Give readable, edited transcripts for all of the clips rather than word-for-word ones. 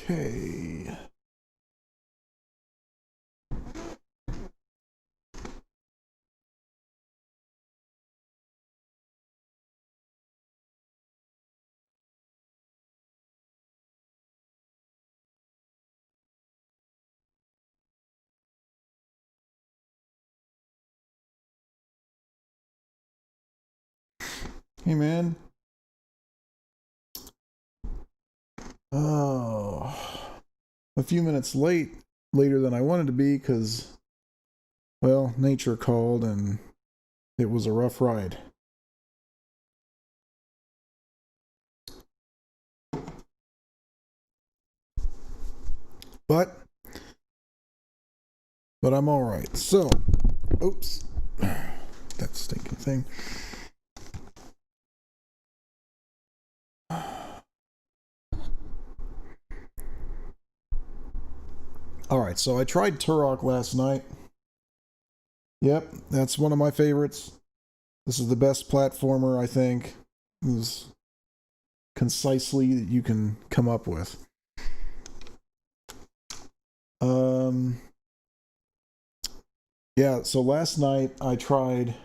Okay. Hey, man. Oh, a few minutes later than I wanted to be because, well, nature called and it was a rough ride. But I'm all right. So, oops, that stinking thing. All right, so I tried Turok last night. Yep, that's one of my favorites. This is the best platformer, I think, as concisely that you can come up with. Yeah, so last night I tried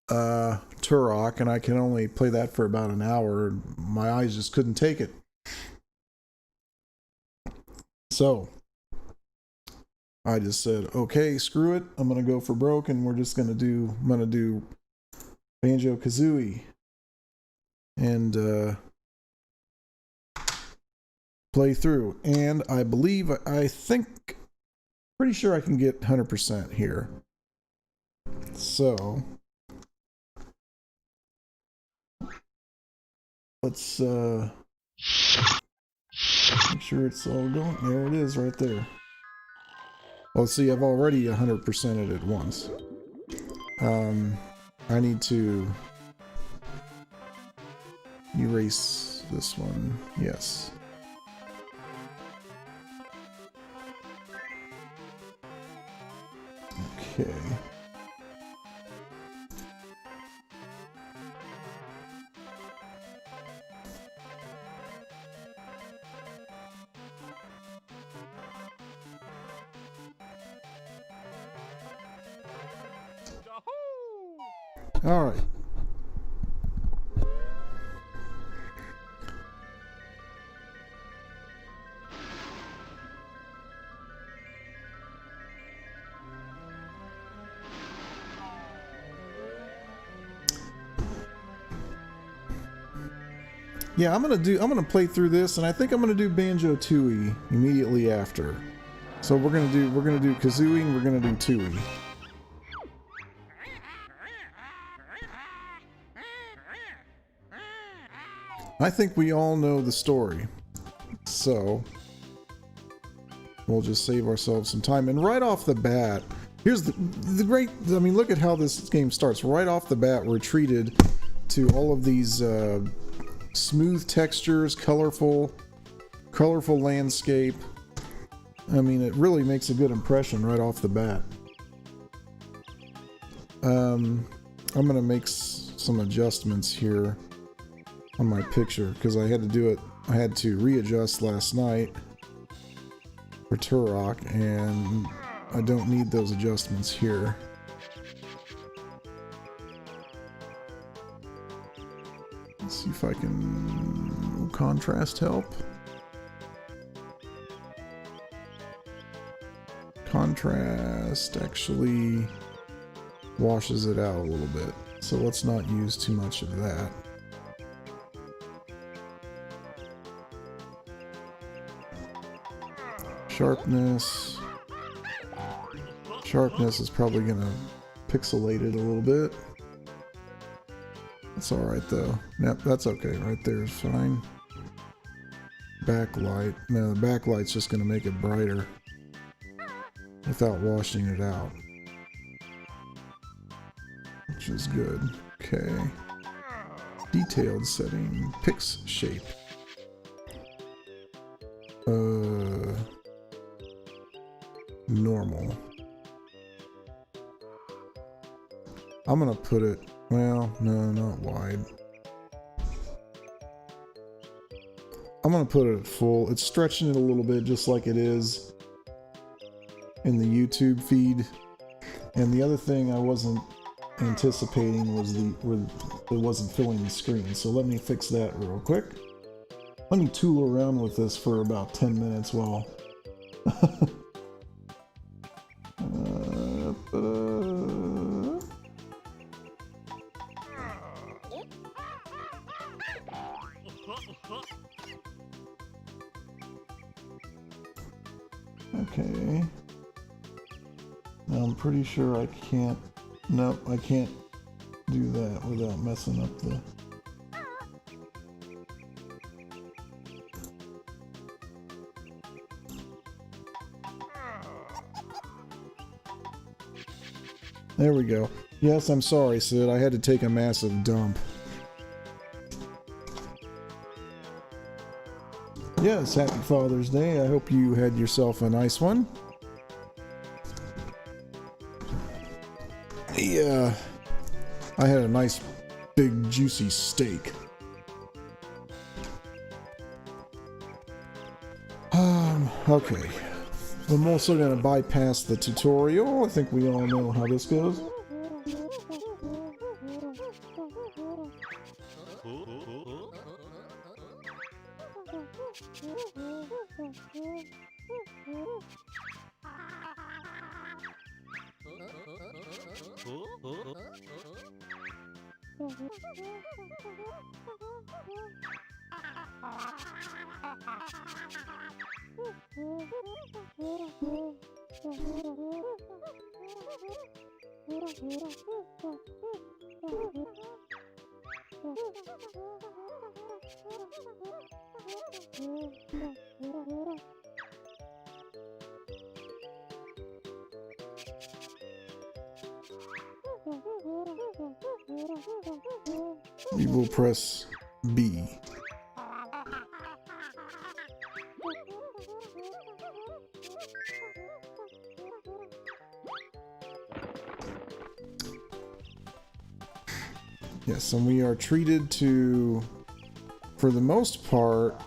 Turok, and I can only play that for about an hour. My eyes just couldn't take it. So I just said, okay, screw it. I'm gonna go for broke, and I'm gonna do Banjo Kazooie and play through. And I think, pretty sure I can get 100% here. So let's make sure it's all going. There it is, right there. Well, see, I've already 100%ed it once. I need to erase this one. Yes. Okay. All right. Yeah, I'm gonna play through this, and I think I'm gonna do Banjo Tooie immediately after. So we're gonna do Kazooie and we're gonna do Tooie. I think we all know the story, so we'll just save ourselves some time. And right off the bat, here's the great. I mean, look at how this game starts. Right off the bat, we're treated to all of these smooth textures, colorful landscape. I mean, it really makes a good impression right off the bat. I'm gonna make some adjustments here on my picture because I had to do it. I had to readjust last night for Turok, and I don't need those adjustments here. Let's see if I can contrast help. Contrast actually washes it out a little bit, so let's not use too much of that. Sharpness is probably gonna pixelate it a little bit. That's alright though. Yep, that's okay. Right there is fine. Backlight. No, the backlight's just gonna make it brighter without washing it out, which is good. Okay. Detailed setting. Pix shape. Normal. I'm gonna put it, well, no, not wide. I'm gonna put it at full. It's stretching it a little bit, just like it is in the YouTube feed. And the other thing I wasn't anticipating was it wasn't filling the screen. So let me fix that real quick. Let me tool around with this for about 10 minutes while. Okay. Now I'm pretty sure I can't. Nope, I can't do that without messing up the. There we go. Yes, I'm sorry, Sid. I had to take a massive dump. Yes, happy Father's Day. I hope you had yourself a nice one. Yeah, I had a nice big juicy steak. Okay. I'm also going to bypass the tutorial. I think we all know how this goes. We will press B. Yes, and we are treated to, for the most part,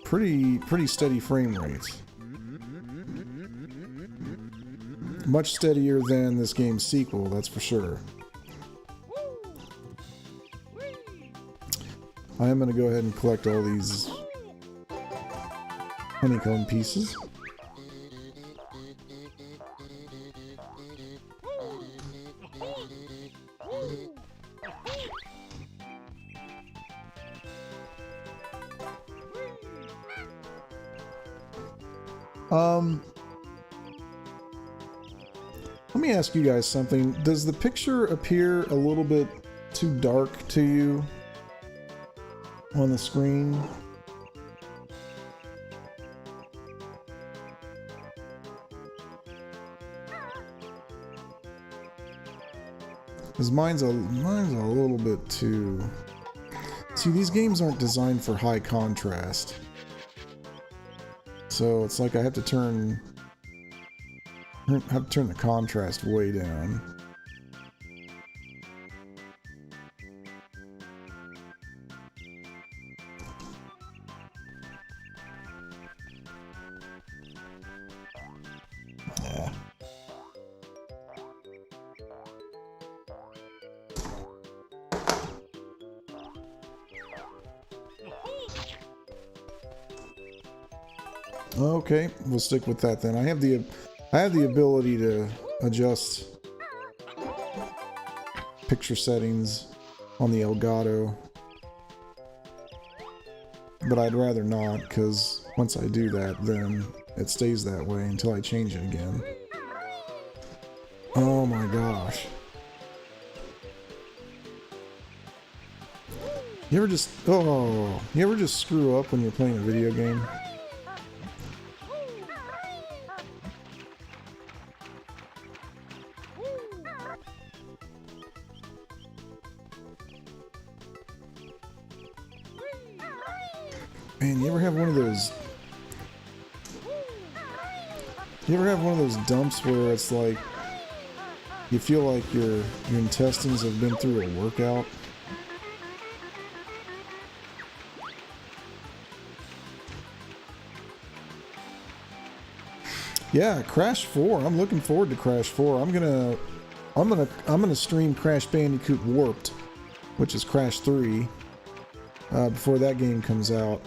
pretty steady frame rates. Much steadier than this game's sequel, that's for sure. I am going to go ahead and collect all these honeycomb pieces. Let me ask you guys something. Does the picture appear a little bit too dark to you on the screen? Because mine's a little bit too... See, these games aren't designed for high contrast. So it's like I have to turn the contrast way down. Yeah. Okay, we'll stick with that then. I have the ability to adjust picture settings on the Elgato, but I'd rather not, because once I do that, then it stays that way until I change it again. Oh my gosh. You ever just screw up when you're playing a video game? Man, you ever have one of those dumps where it's like you feel like your intestines have been through a workout? Yeah, Crash 4. I'm looking forward to Crash 4. I'm gonna stream Crash Bandicoot Warped, which is Crash 3, before that game comes out.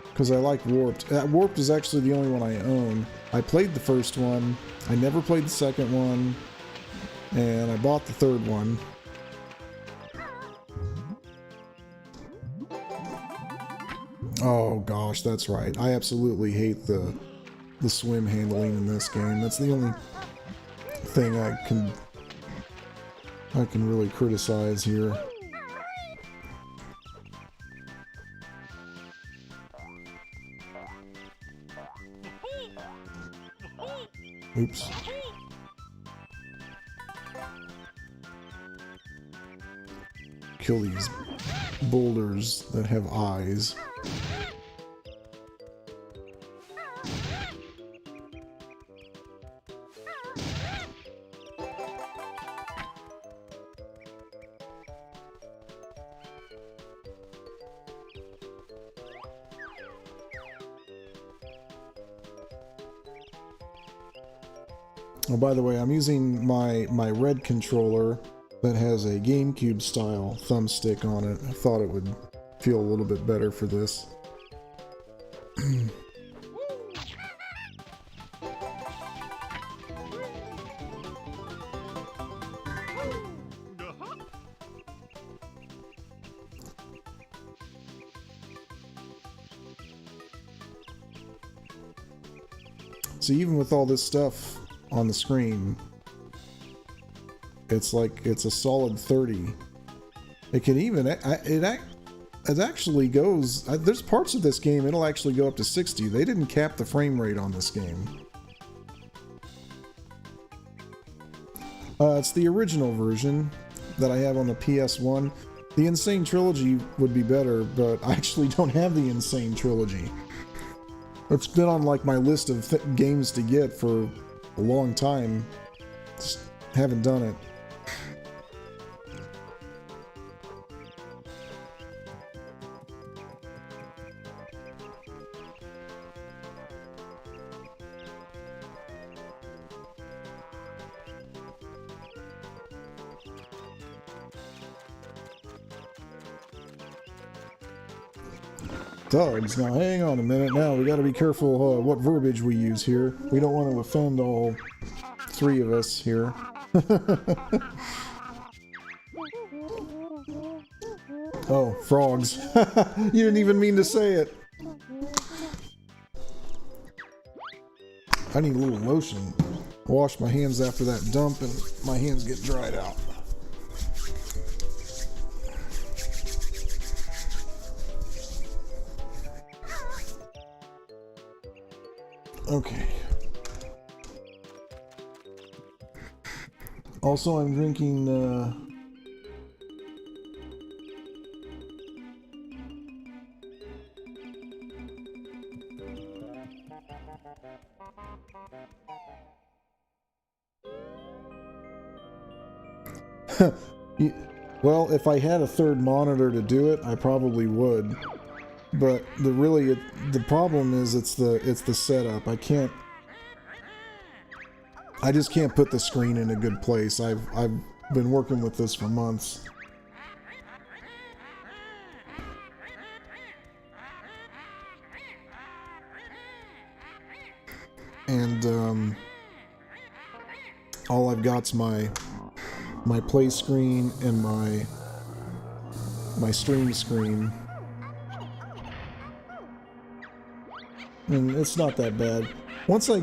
Because I like Warped. Warped is actually the only one I own. I played the first one. I never played the second one. And I bought the third one. Oh gosh, that's right. I absolutely hate the swim handling in this game. That's the only thing I can really criticize here. Oops. Kill these boulders that have eyes. Oh, by the way, I'm using my red controller that has a GameCube style thumbstick on it. I thought it would feel a little bit better for this. So even with all this stuff on the screen, it's like it's a solid 30. It can even it actually goes, there's parts of this game it'll actually go up to 60. They didn't cap the frame rate on this game. It's the original version that I have on the PS1. The Insane Trilogy would be better, but I actually don't have the Insane Trilogy. It's been on like my list of games to get for a long time. Just haven't done it. Thugs. Now hang on a minute. Now we got to be careful what verbiage we use here. We don't want to offend all three of us here. Oh, frogs. You didn't even mean to say it. I need a little lotion. Wash my hands after that dump and my hands get dried out. Okay. Also, I'm drinking, well, if I had a third monitor to do it, I probably would. But the problem is it's the setup. I just can't put the screen in a good place. I've been working with this for months. And all I've got's my play screen and my stream screen. And it's not that bad. Once I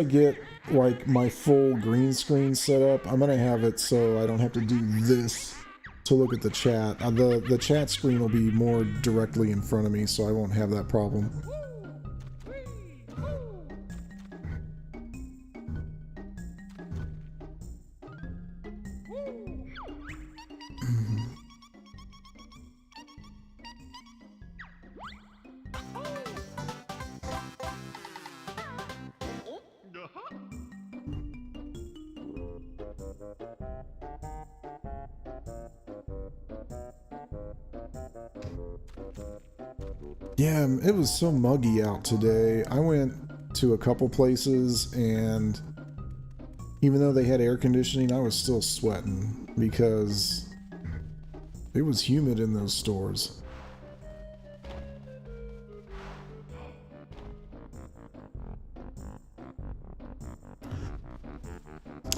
get like my full green screen set up, I'm gonna have it so I don't have to do this to look at the chat. The chat screen will be more directly in front of me, so I won't have that problem. Yeah, it was so muggy out today. I went to a couple places, and even though they had air conditioning, I was still sweating because it was humid in those stores.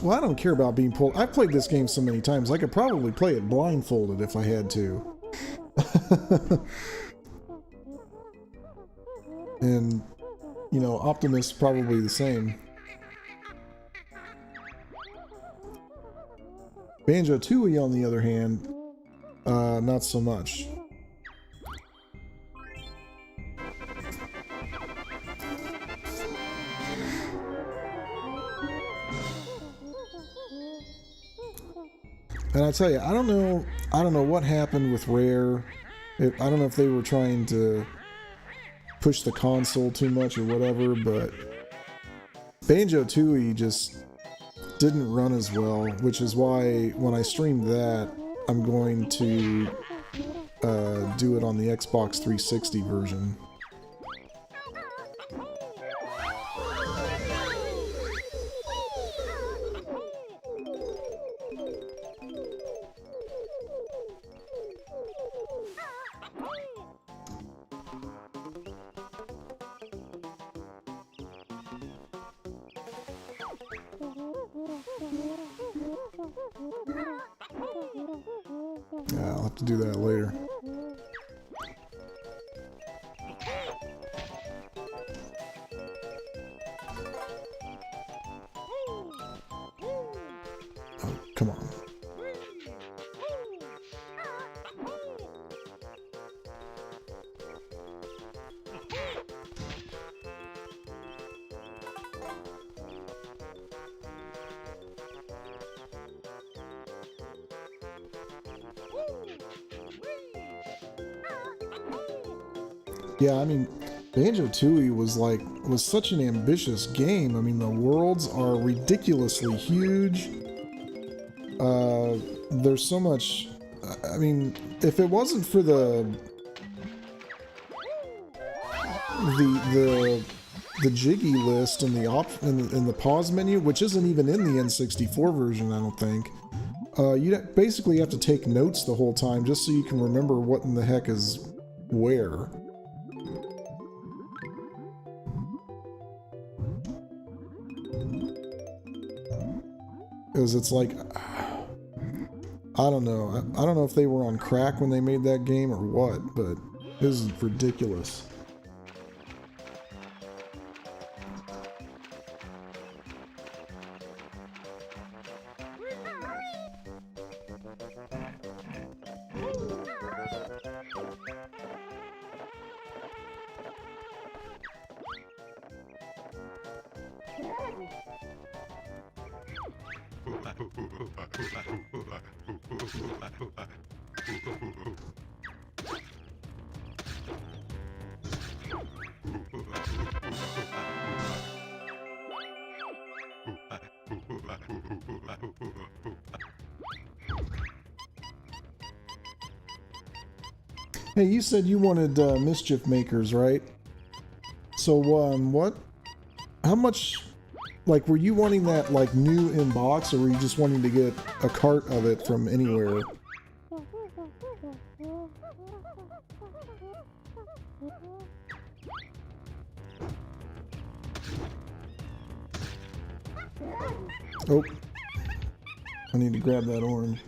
Well, I don't care about being pulled. I've played this game so many times, I could probably play it blindfolded if I had to. And, you know, Optimus probably the same. Banjo-Tooie, on the other hand, not so much. And I tell you, I don't know what happened with Rare. I don't know if they were trying to push the console too much or whatever, but Banjo-Tooie just didn't run as well, which is why when I stream that, I'm going to do it on the Xbox 360 version. Yeah, I'll have to do that later. Oh, come on. Yeah, I mean, Banjo-Tooie was such an ambitious game. I mean, the worlds are ridiculously huge. There's so much. I mean, if it wasn't for the jiggy list and the pause menu, which isn't even in the N64 version, I don't think. You basically have to take notes the whole time just so you can remember what in the heck is where. Because it's like, I don't know. I don't know if they were on crack when they made that game or what, but this is ridiculous. Hey, you said you wanted Mischief Makers, right? So, what? How much? Like, were you wanting that like new in box, or were you just wanting to get a cart of it from anywhere? Oh, I need to grab that orange.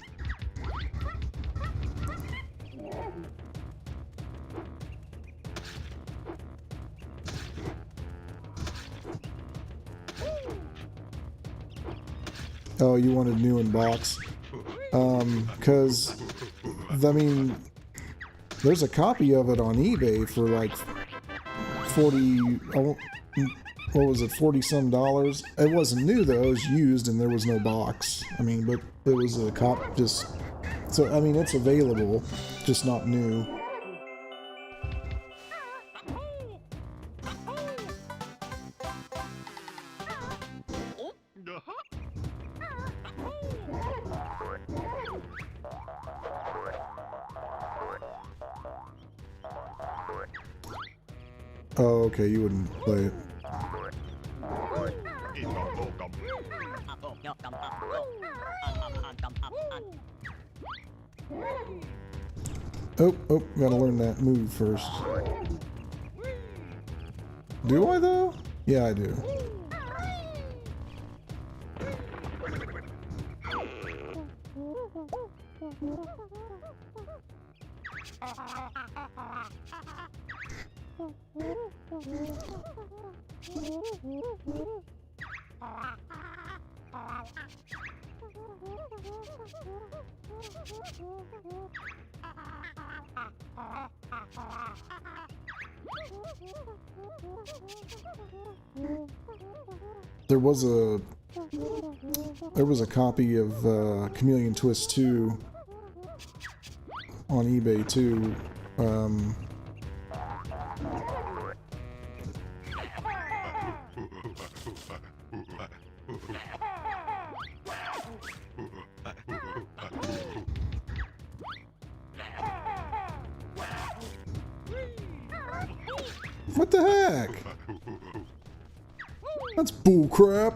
Oh, you wanted new in box. Because, I mean, there's a copy of it on eBay for like 40, what was it, 40 some dollars? It wasn't new though, it was used and there was no box. I mean, but it was a so, I mean, it's available, just not new. Oh, okay, you wouldn't play it. Oh, gotta learn that move first. Do I though? Yeah, I do. There was a copy of Chameleon Twist 2 on eBay too. What the heck? That's bull crap.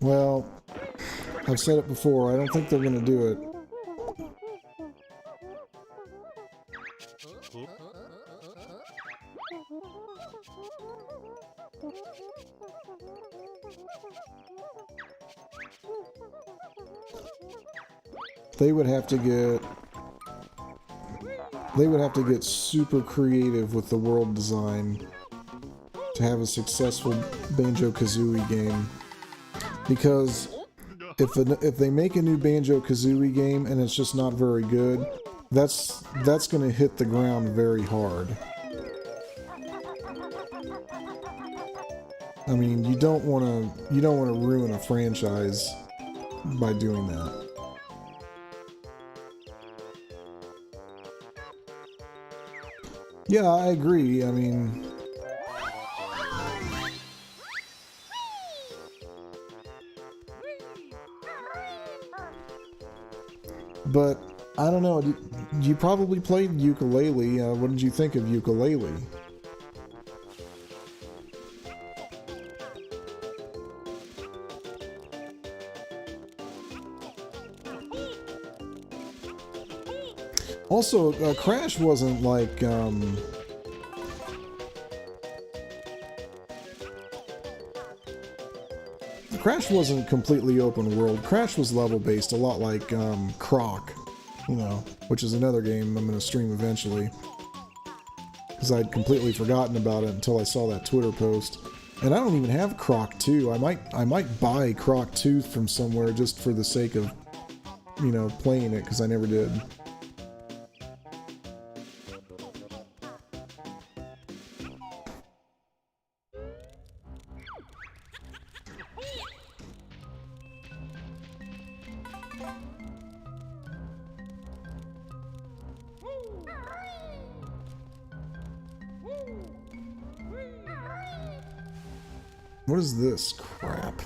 Well, I've said it before, I don't think they're gonna do it. They would have to get super creative with the world design to have a successful Banjo-Kazooie game. Because if they make a new Banjo-Kazooie game and it's just not very good, that's going to hit the ground very hard. I mean, you don't want to ruin a franchise by doing that. Yeah, I agree. I mean, but I don't know. You probably played ukulele. What did you think of ukulele? Also, Crash wasn't like, Crash wasn't completely open world. Crash was level based, a lot like Croc, you know, which is another game I'm going to stream eventually. Because I'd completely forgotten about it until I saw that Twitter post. And I don't even have Croc 2. I might buy Croc 2 from somewhere just for the sake of, you know, playing it, because I never did. What is this crap?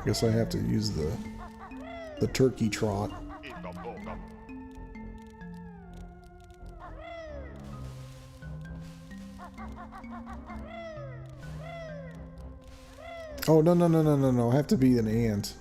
I guess I have to use the turkey trot. Oh, no, no, no, no, no, no. I have to be an ant.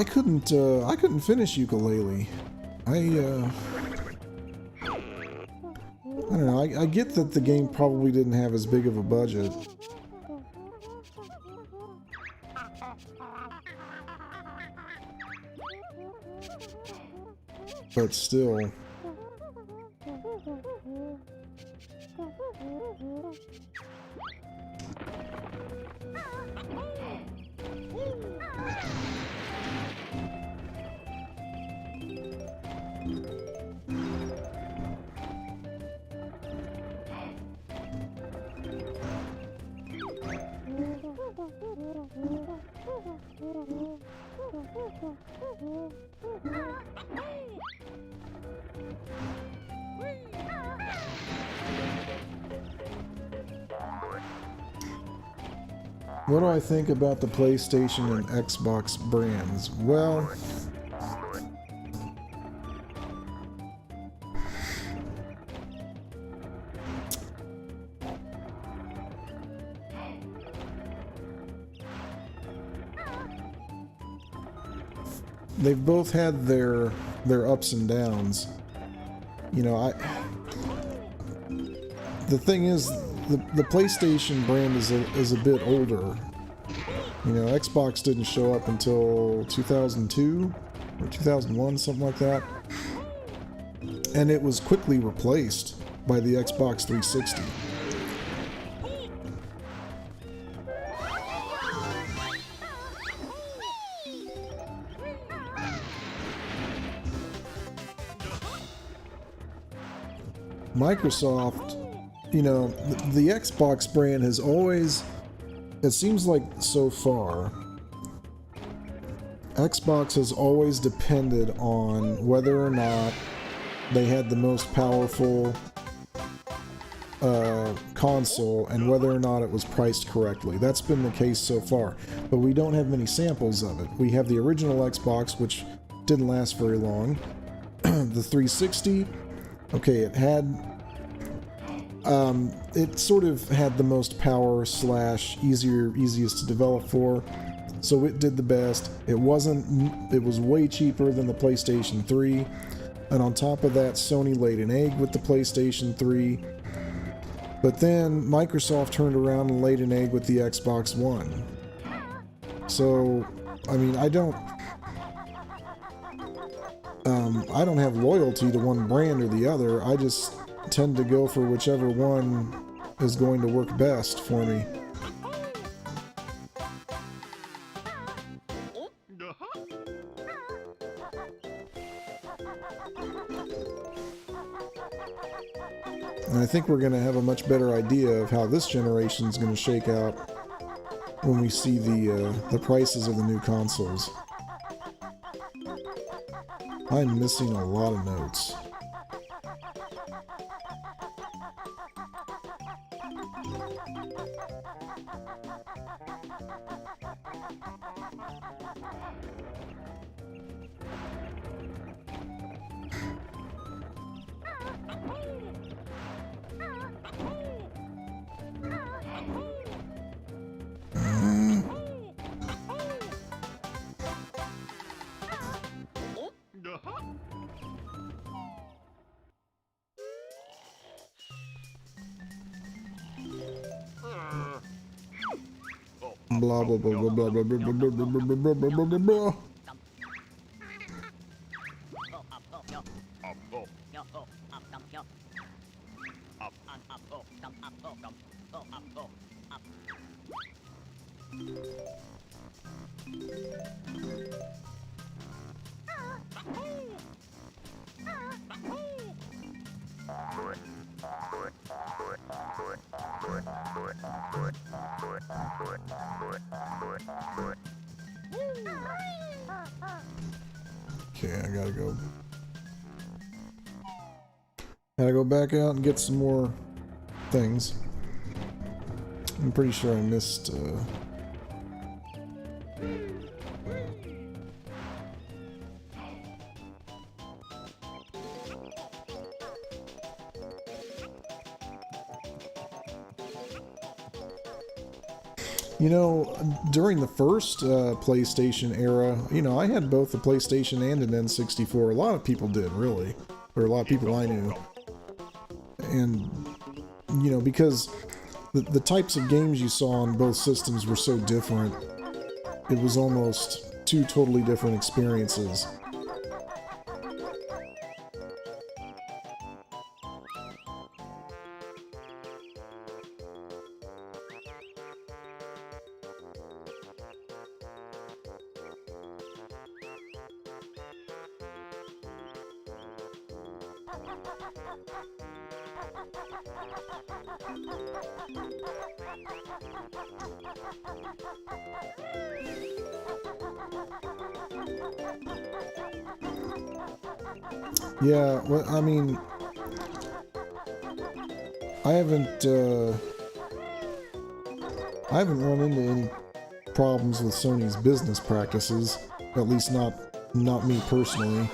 I couldn't finish ukulele. I don't know. I get that the game probably didn't have as big of a budget. But still. What do I think about the PlayStation and Xbox brands? Well, they've both had their ups and downs. You know, the thing is, the PlayStation brand is a bit older. You know, Xbox didn't show up until 2002 or 2001, something like that. And it was quickly replaced by the Xbox 360. Microsoft, you know, the Xbox brand has always, it seems like so far, Xbox has always depended on whether or not they had the most powerful console and whether or not it was priced correctly. That's been the case so far, but we don't have many samples of it. We have the original Xbox, which didn't last very long. The 360, okay, it sort of had the most power / easiest to develop for, so it did the best. It was way cheaper than the PlayStation 3, and on top of that, Sony laid an egg with the PlayStation 3, but then Microsoft turned around and laid an egg with the Xbox One. So, I mean, I don't have loyalty to one brand or the other. I just tend to go for whichever one is going to work best for me. And I think we're going to have a much better idea of how this generation is going to shake out when we see the prices of the new consoles. I'm missing a lot of notes. Blah blah blah blah blah blah blah blah blah blah blah blah blah blah. Okay, I gotta go. Gotta go back out and get some more things. I'm pretty sure I missed. You know, during the first PlayStation era, you know, I had both the PlayStation and an N64. A lot of people did, really. Or a lot of people I knew. And, you know, because the types of games you saw on both systems were so different, it was almost two totally different experiences. Yeah, well, I mean, I haven't run into any problems with Sony's business practices, at least not me personally.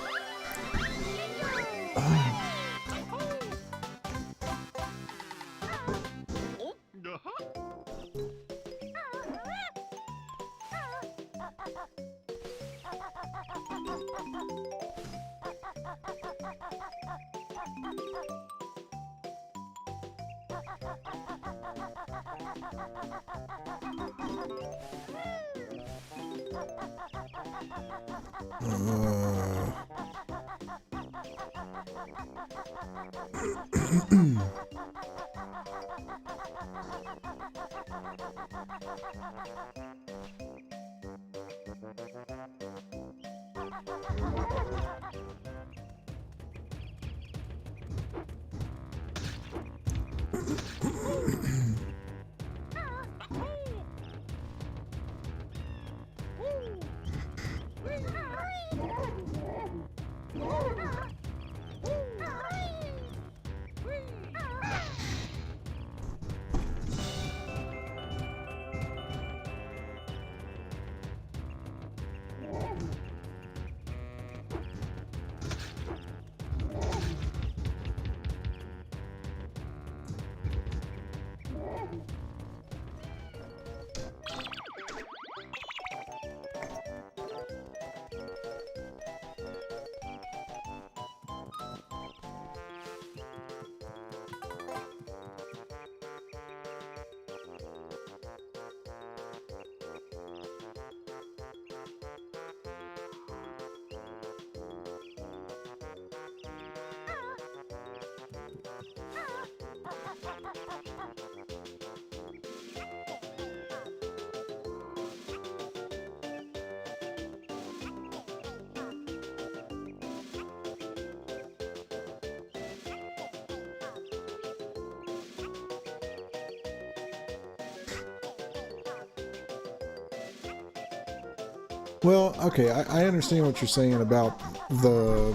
Well, okay, I understand what you're saying about the...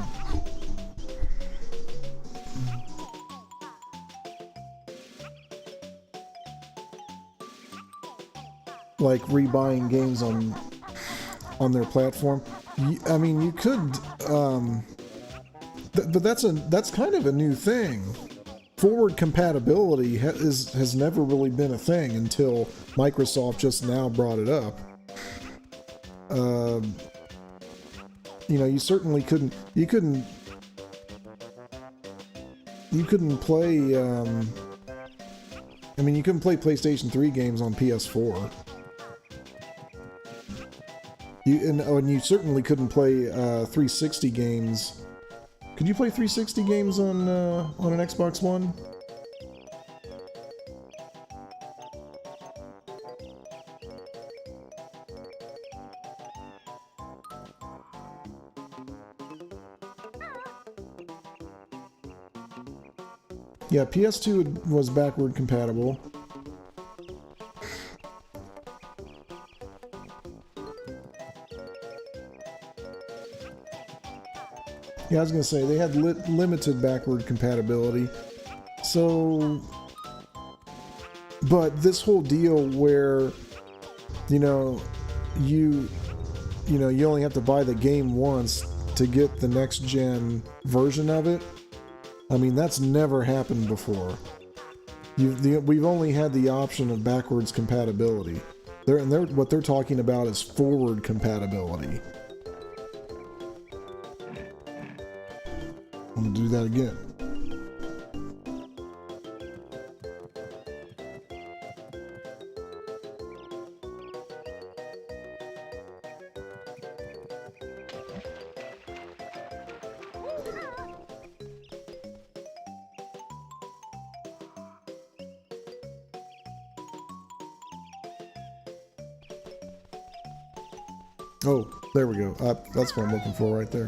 like rebuying games on their platform. I mean, you could, but that's kind of a new thing. Forward compatibility has never really been a thing until Microsoft just now brought it up. You know, you certainly couldn't. You couldn't play. I mean, you couldn't play PlayStation 3 games on PS4. And you certainly couldn't play 360 games. Could you play 360 games on an Xbox One? Yeah, PS2 was backward compatible. Yeah, I was gonna say they had limited backward compatibility. So, but this whole deal where, you know, you only have to buy the game once to get the next gen version of it. I mean, that's never happened before. We've only had the option of backwards compatibility. What they're talking about is forward compatibility. I'm gonna do that again. Oh, there we go. That's what I'm looking for right there.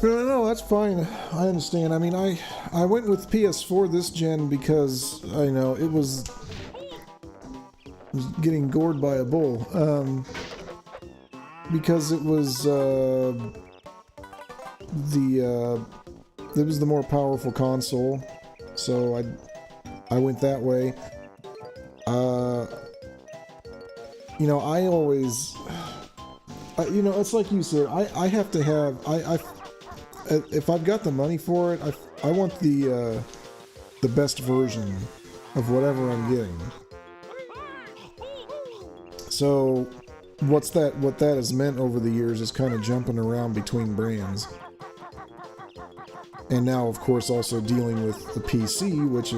No, that's fine. I understand. I mean, I went with PS4 this gen because I know it was getting gored by a bull. Because it was the more powerful console, so I went that way. You know, I always, you know, it's like you said. I have to have if I've got the money for it, I want the best version of whatever I'm getting. So what that has meant over the years is kind of jumping around between brands. And now, of course, also dealing with the PC, which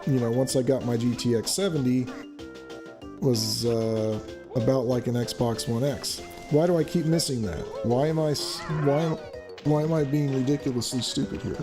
you know, once I got my GTX 70, was about like an Xbox One X. Why do I keep missing that? Why am I being ridiculously stupid here?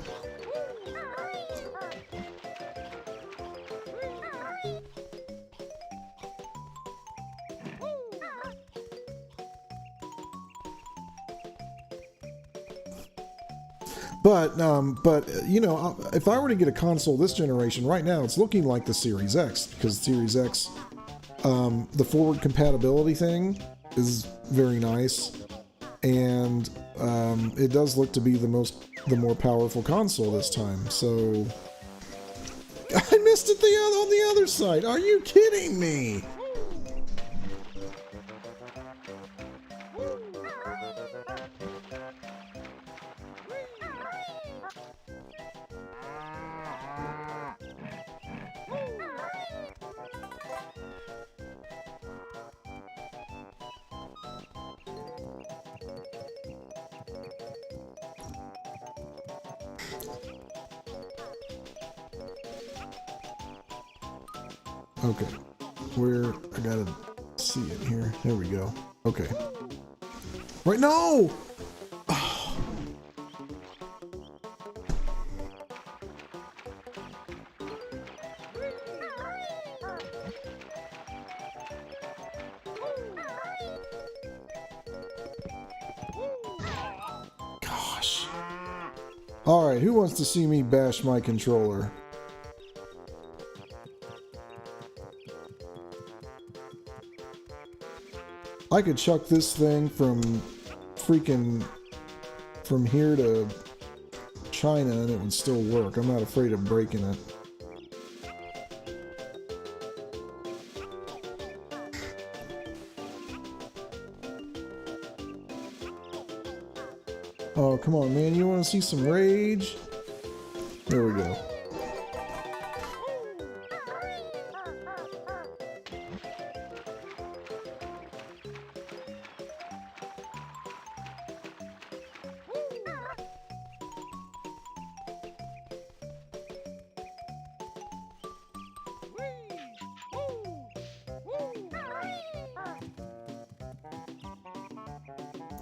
But you know, if I were to get a console this generation right now, it's looking like the Series X, because the Series X, the forward compatibility thing is very nice, and it does look to be the more powerful console this time. So I missed it on the other side. Are you kidding me? Okay, I gotta see it here. There we go. Okay. Right, no! Oh. Gosh. Alright, who wants to see me bash my controller? I could chuck this thing from here to China and it would still work. I'm not afraid of breaking it. Oh, come on, man. You want to see some rage? There we go.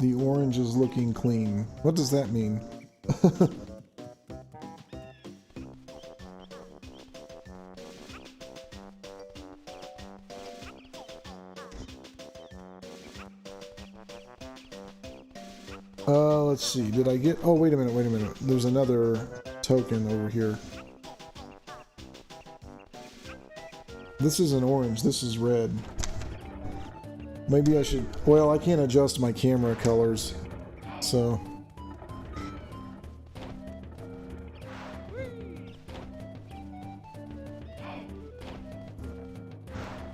The orange is looking clean. What does that mean? Let's see. Did I get... Oh, wait a minute, wait a minute. There's another token over here. This isn't orange, this is red. Maybe I should... Well, I can't adjust my camera colors, so...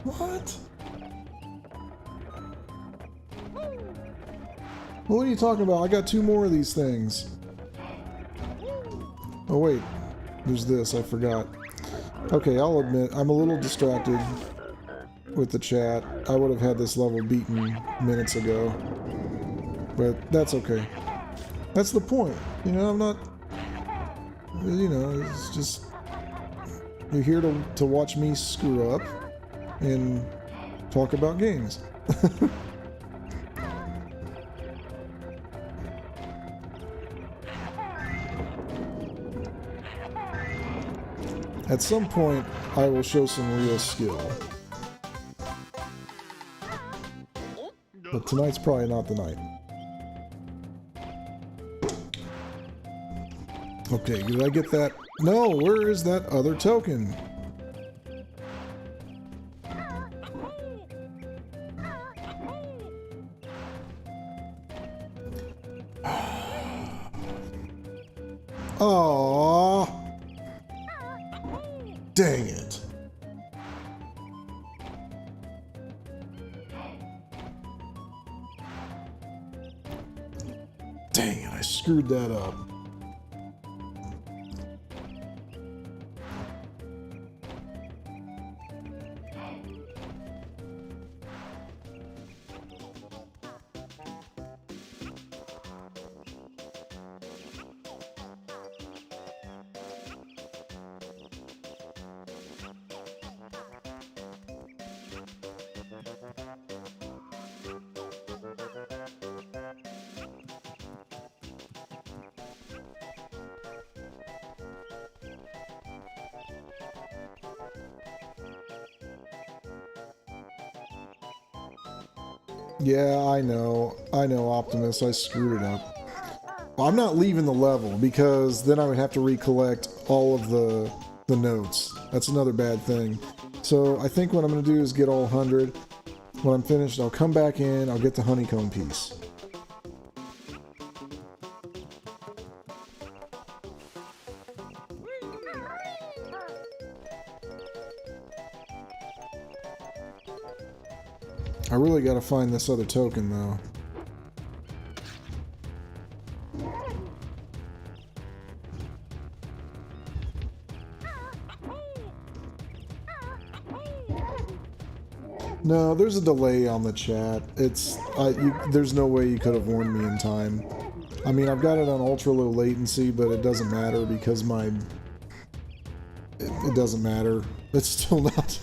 What? What are you talking about? I got 2 more of these things. Oh wait, there's this, I forgot. Okay, I'll admit, I'm a little distracted with the chat. I would have had this level beaten minutes ago. But that's okay. That's the point. You know, I'm not... You know, it's just... You're here to watch me screw up and talk about games. At some point, I will show some real skill. But tonight's probably not the night. Okay, did I get that? No, where is that other token? Aww. Dang it. Dang it, I screwed that up. Yeah, I know, Optimus, I screwed it up. Well, I'm not leaving the level, because then I would have to recollect all of the notes. That's another bad thing. So I think what I'm going to do is get all 100. When I'm finished, I'll come back in, I'll get the honeycomb piece. I really gotta find this other token, though. No, there's a delay on the chat. There's no way you could have warned me in time. I mean, I've got it on ultra low latency, but it doesn't matter because it doesn't matter. It's still not...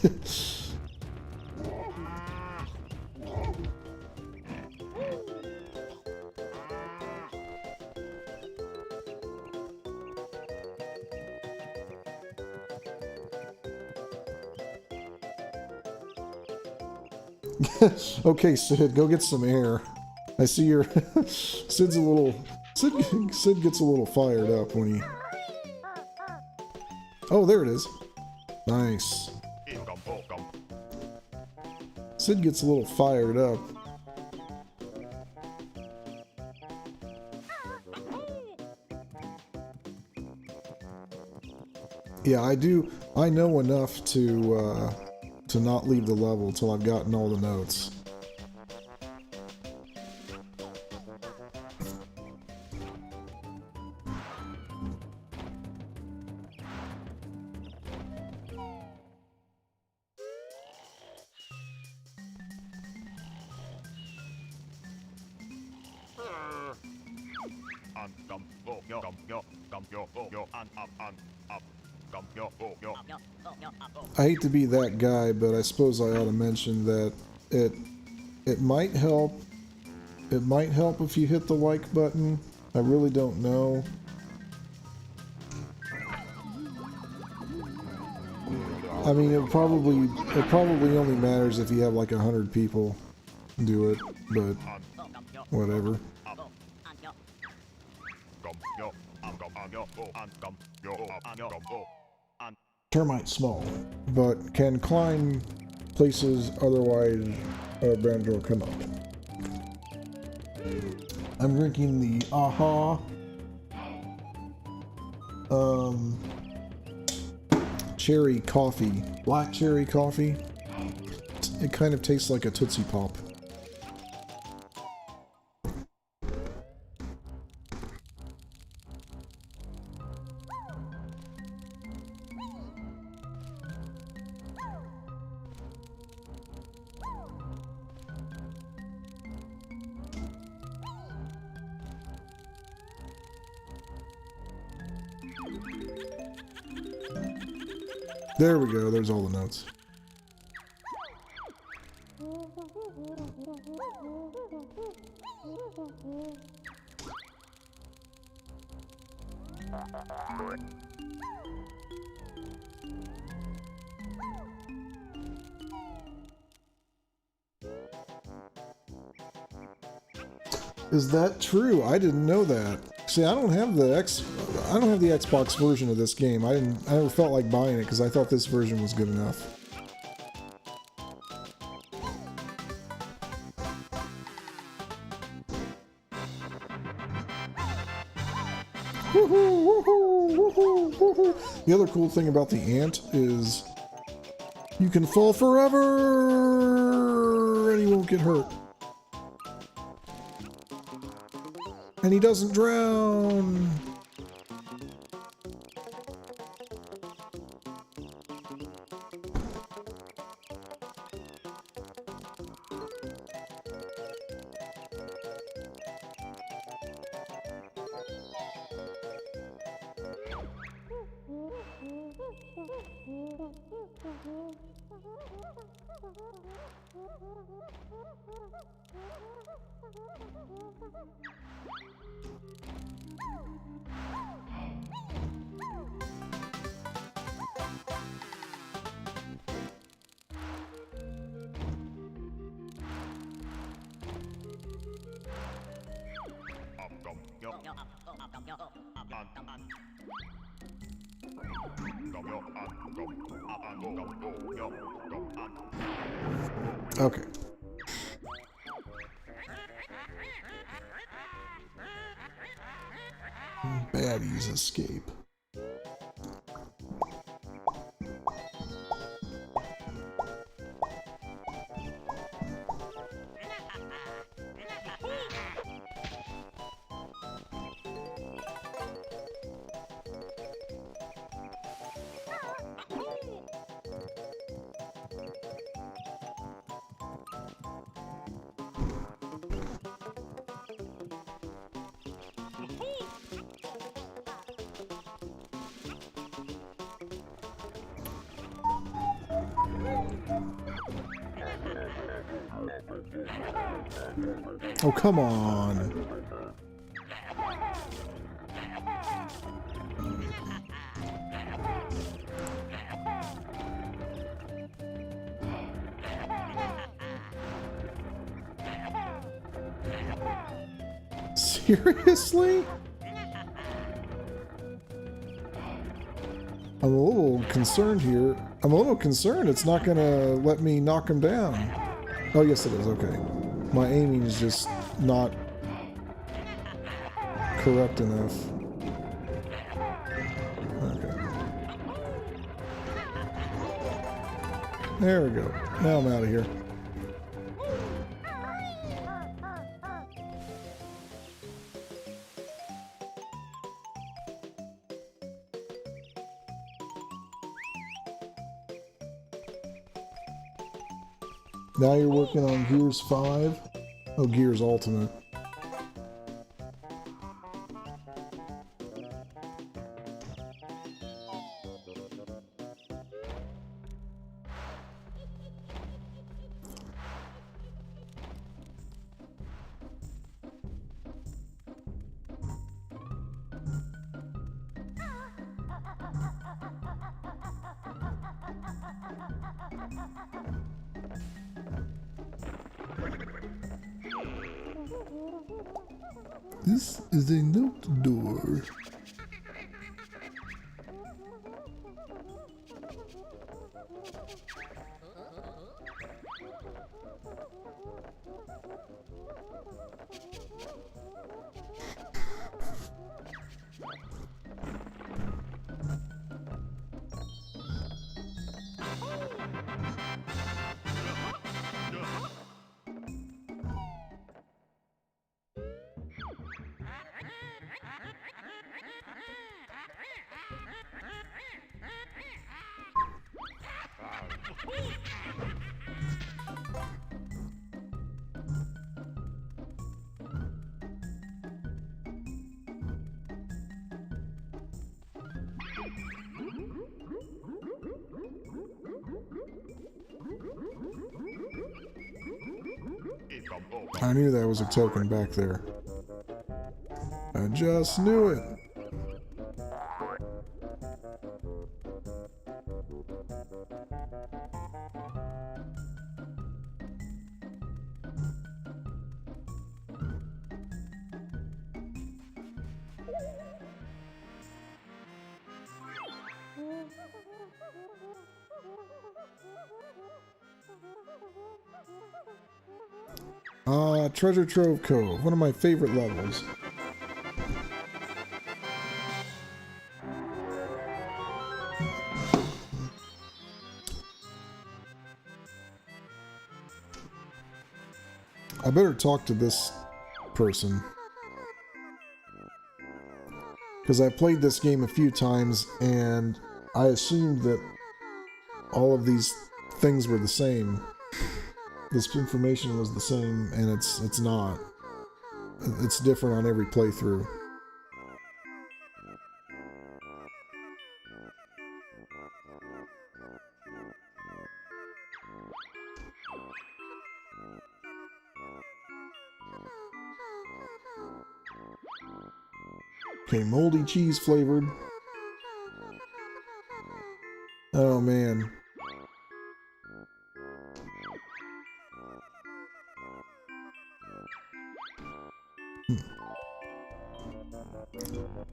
Okay, Sid, go get some air. I see your... Sid's a little... Sid gets a little fired up when he... Oh, there it is. Nice. Sid gets a little fired up. Yeah, I know enough to not leave the level till I've gotten all the notes. I hate to be that guy, but I suppose I ought to mention that it might help It might help if you hit the like button. I really don't know. I mean, it probably only matters if you have like 100 people do it, but whatever. Termite small, but can climb places otherwise Banjo cannot. I'm drinking the Aha cherry coffee, black cherry coffee. It kind of tastes like a Tootsie Pop. There we go, there's all the notes. Is that true? I didn't know that. See, I don't have the Xbox version of this game. I never felt like buying it because I thought this version was good enough. Woohoo, woohoo, woohoo, woohoo. The other cool thing about the ant is you can fall forever and he won't get hurt. And he doesn't drown. Okay. Baddies escape. Oh, come on. Seriously? I'm a little concerned here. I'm a little concerned it's not gonna let me knock him down. Oh, yes it is, okay. My aiming is just not correct enough. Okay. There we go. Now I'm out of here. Now you're working on Gears 5? Oh, Gears Ultimate. This is a note door. I knew that was a token back there. I just knew it. Treasure Trove Cove, one of my favorite levels. I better talk to this person, because I played this game a few times and I assumed that all of these things were the same. This information was the same, and it's not. It's different on every playthrough. Okay, moldy cheese flavored. Oh man.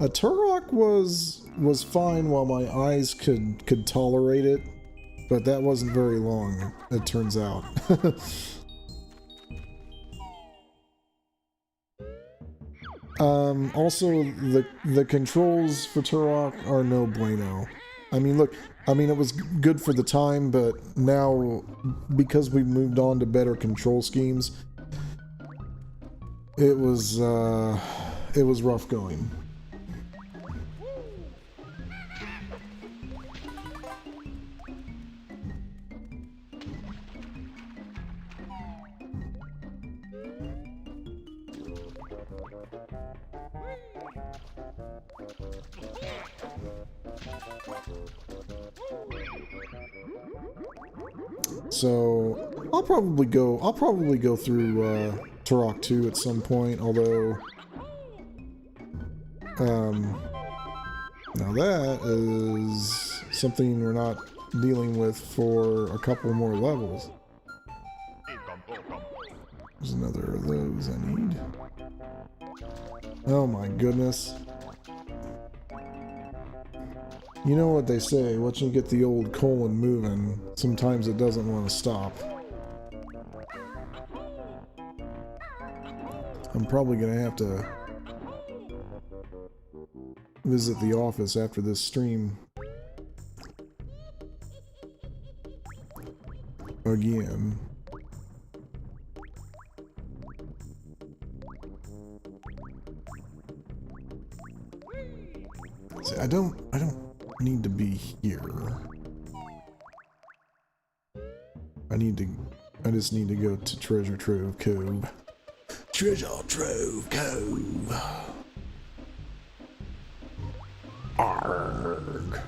A Turok was fine while my eyes could tolerate it, but that wasn't very long, it turns out. Also, the controls for Turok are no bueno. I mean, look, I mean, it was good for the time, but now, because we moved on to better control schemes, it was rough going. So I'll probably go through Turok 2 at some point, although now that is something we're not dealing with for a couple more levels. There's another of those I need. Oh my goodness. You know what they say, once you get the old colon moving, sometimes it doesn't want to stop. I'm probably going to have to visit the office after this stream again. See, I don't need to be here. I just need to go to Treasure Trove Cove. Treasure Trove Cove. Arrgh.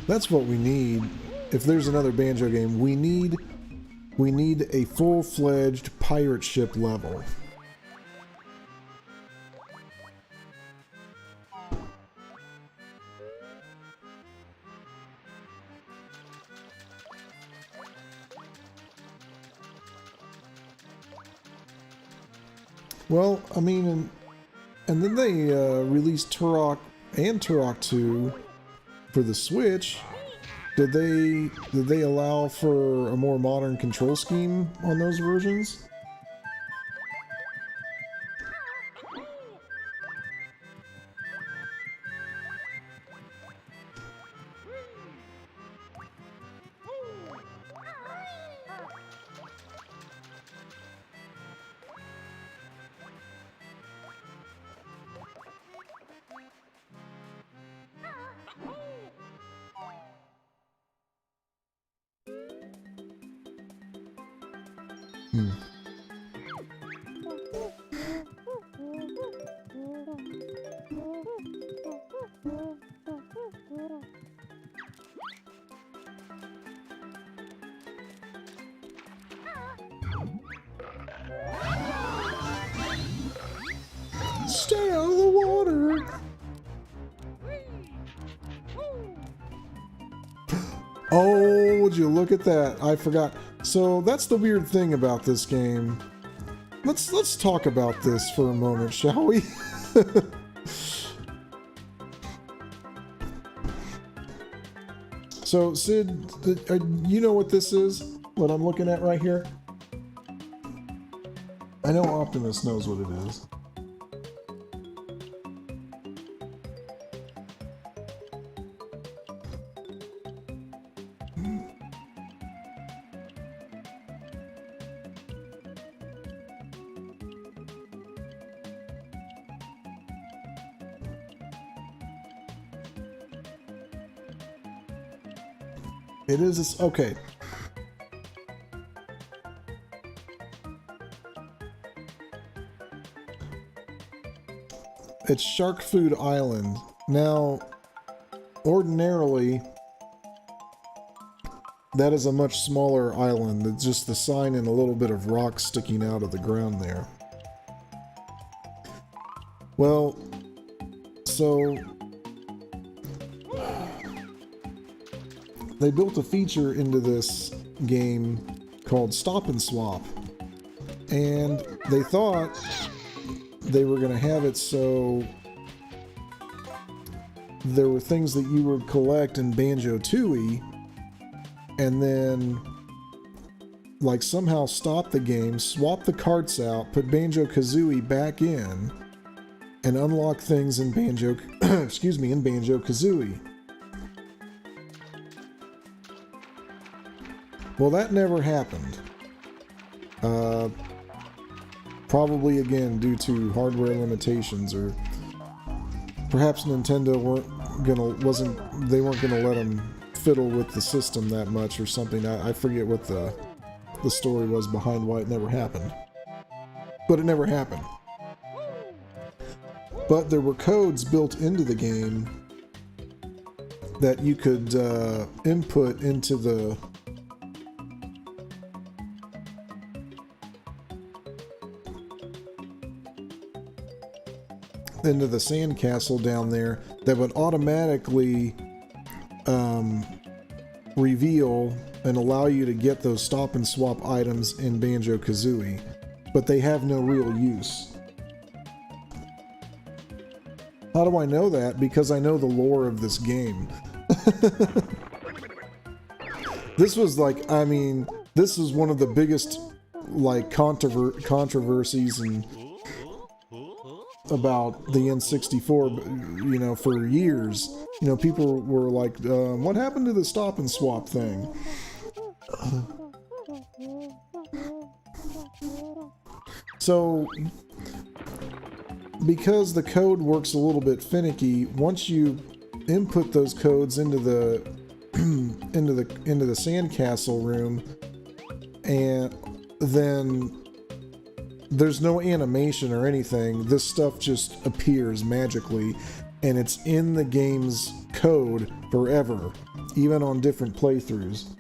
That's what we need. If there's another Banjo game, we need a full-fledged pirate ship level. Well, I mean, and then they released Turok and Turok 2 for the Switch. Did they allow for a more modern control scheme on those versions? Stay out of the water! Oh, would you look at that? I forgot. So that's the weird thing about this game. Let's talk about this for a moment, shall we? So, Sid, you know what this is? What I'm looking at right here? I know Optimus knows what it is. It is, okay. It's Shark Food Island. Now, ordinarily, that is a much smaller island. It's just the sign and a little bit of rock sticking out of the ground there. Well, so they built a feature into this game called Stop and Swap, and they thought they were going to have it so there were things that you would collect in Banjo-Tooie and then like somehow stop the game, swap the carts out, put Banjo-Kazooie back in, and unlock things in in Banjo-Kazooie. Well, that never happened. Probably again due to hardware limitations, or perhaps Nintendo weren't gonna let them fiddle with the system that much or something. I forget what the story was behind why it never happened. But it never happened. But there were codes built into the game that you could input into the sandcastle down there that would automatically reveal and allow you to get those stop and swap items in Banjo-Kazooie, but they have no real use. How do I know that? Because I know the lore of this game. This was like, I mean, this is one of the biggest like controversies and about the N64, you know, for years. You know, people were like, what happened to the stop and swap thing? So, because the code works a little bit finicky, once you input those codes into the into the sandcastle room, and then there's no animation or anything, this stuff just appears magically, and it's in the game's code forever, even on different playthroughs.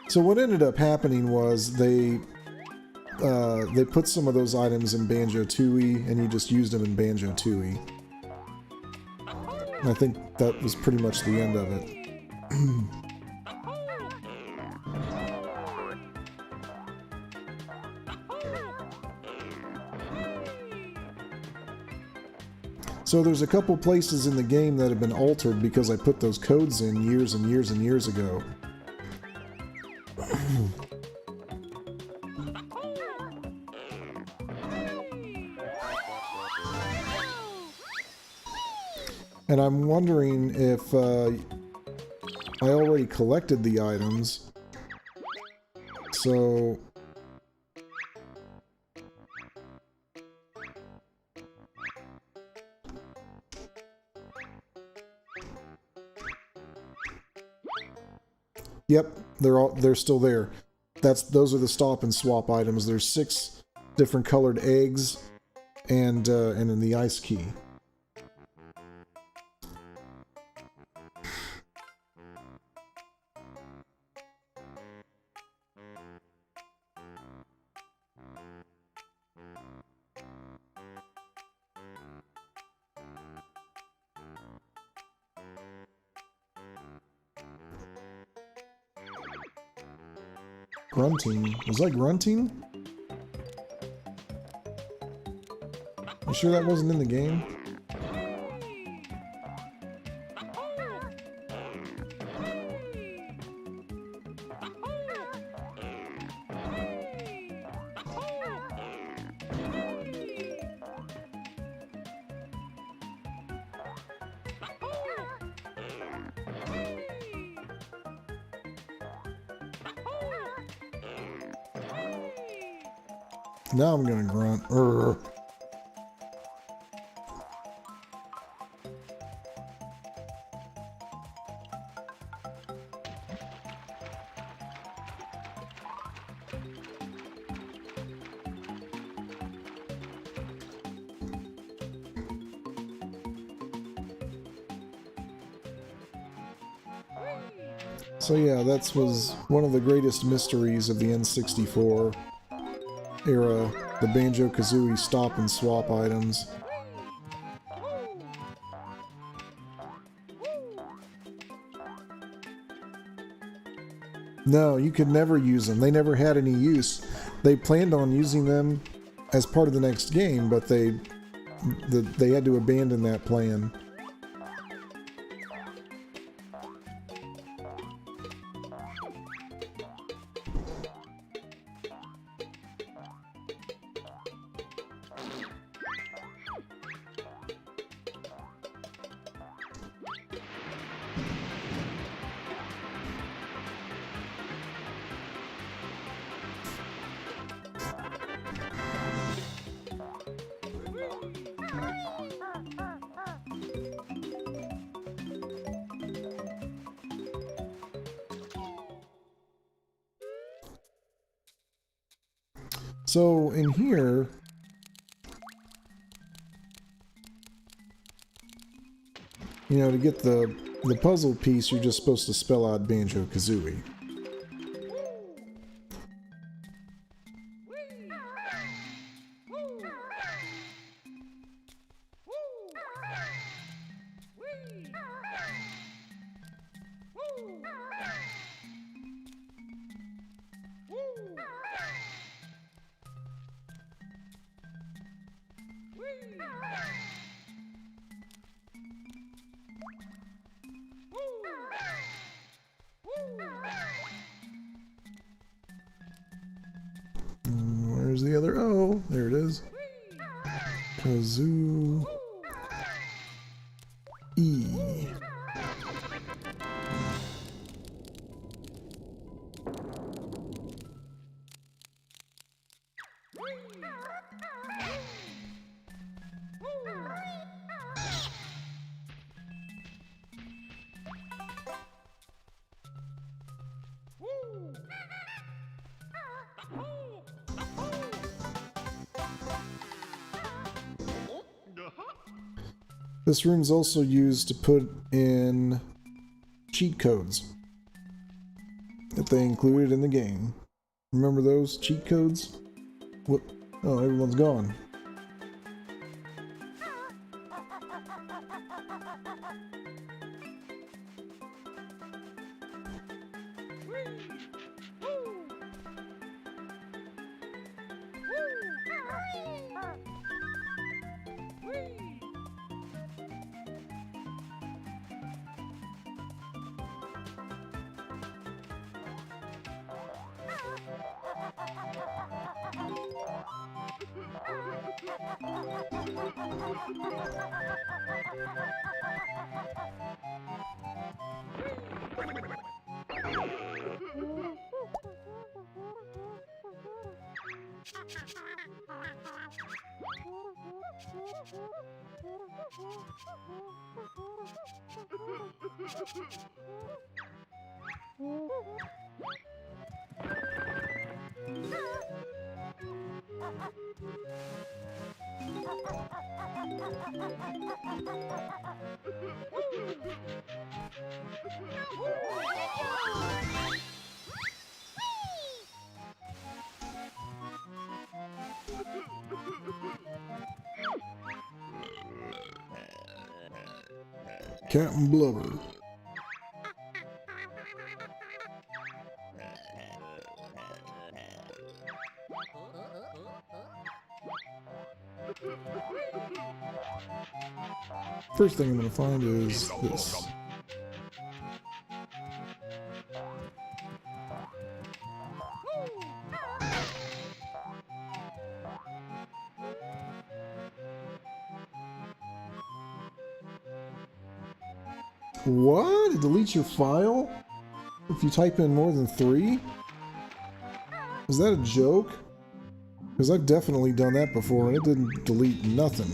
So what ended up happening was they put some of those items in Banjo-Tooie, and you just used them in Banjo-Tooie. I think that was pretty much the end of it. So there's a couple places in the game that have been altered because I put those codes in years and years and years ago. And I'm wondering if I already collected the items. So yep, they're still there. Those are the stop and swap items. There's 6 different colored eggs and then the ice key. Grunting? Was I grunting? You sure that wasn't in the game? Now I'm gonna grunt. Urgh. So yeah, that was one of the greatest mysteries of the N64 era, the Banjo-Kazooie stop and swap items. No, you could never use them. They never had any use. They planned on using them as part of the next game, but they had to abandon that plan. So in here, you know, to get the puzzle piece, you're just supposed to spell out Banjo-Kazooie. Where's the other O? There it is. Kazooie. This room's also used to put in cheat codes that they included in the game. Remember those cheat codes? What? Oh, everyone's gone. Captain Blubber. First thing I'm going to find is this. What? It deletes your file if you type in more than 3? Is that a joke? Because I've definitely done that before and it didn't delete nothing.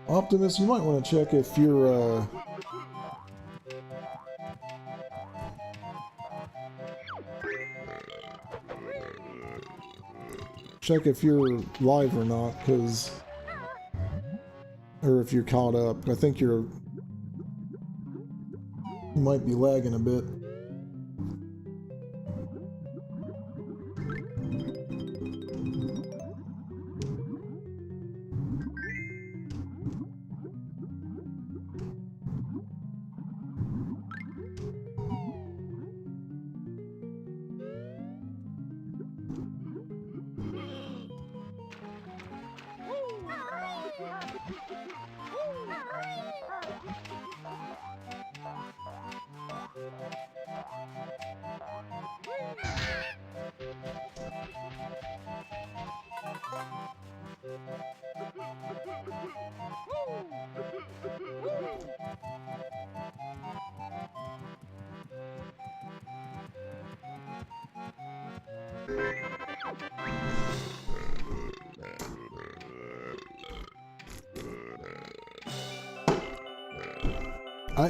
Optimus, you might want to check if you're, check if you're live or not, or if you're caught up. I think you might be lagging a bit.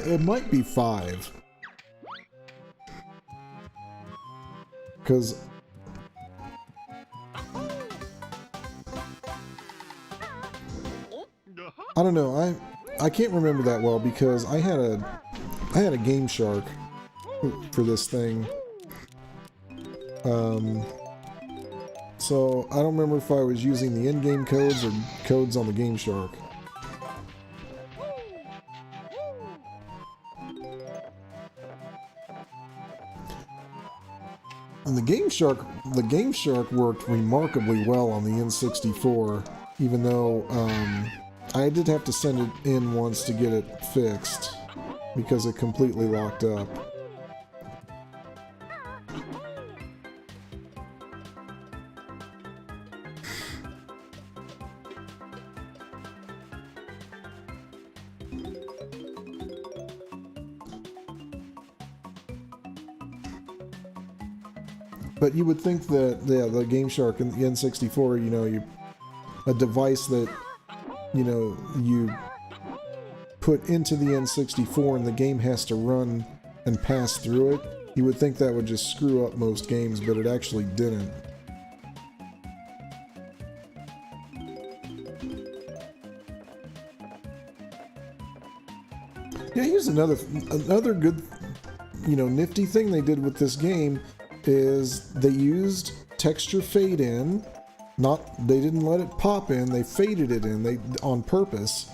It might be 5. Because I don't know, I can't remember that well because I had a Game Shark for this thing. So I don't remember if I was using the in-game codes or codes on the Game Shark. And the Game Shark worked remarkably well on the N64, even though I did have to send it in once to get it fixed because it completely locked up. But you would think that, yeah, the Game Shark and the N64, you know, a device that, you know, you put into the N64 and the game has to run and pass through it, you would think that would just screw up most games, but it actually didn't. Yeah, here's another good, you know, nifty thing they did with this game is they used texture fade in. They didn't let it pop in, they faded it in on purpose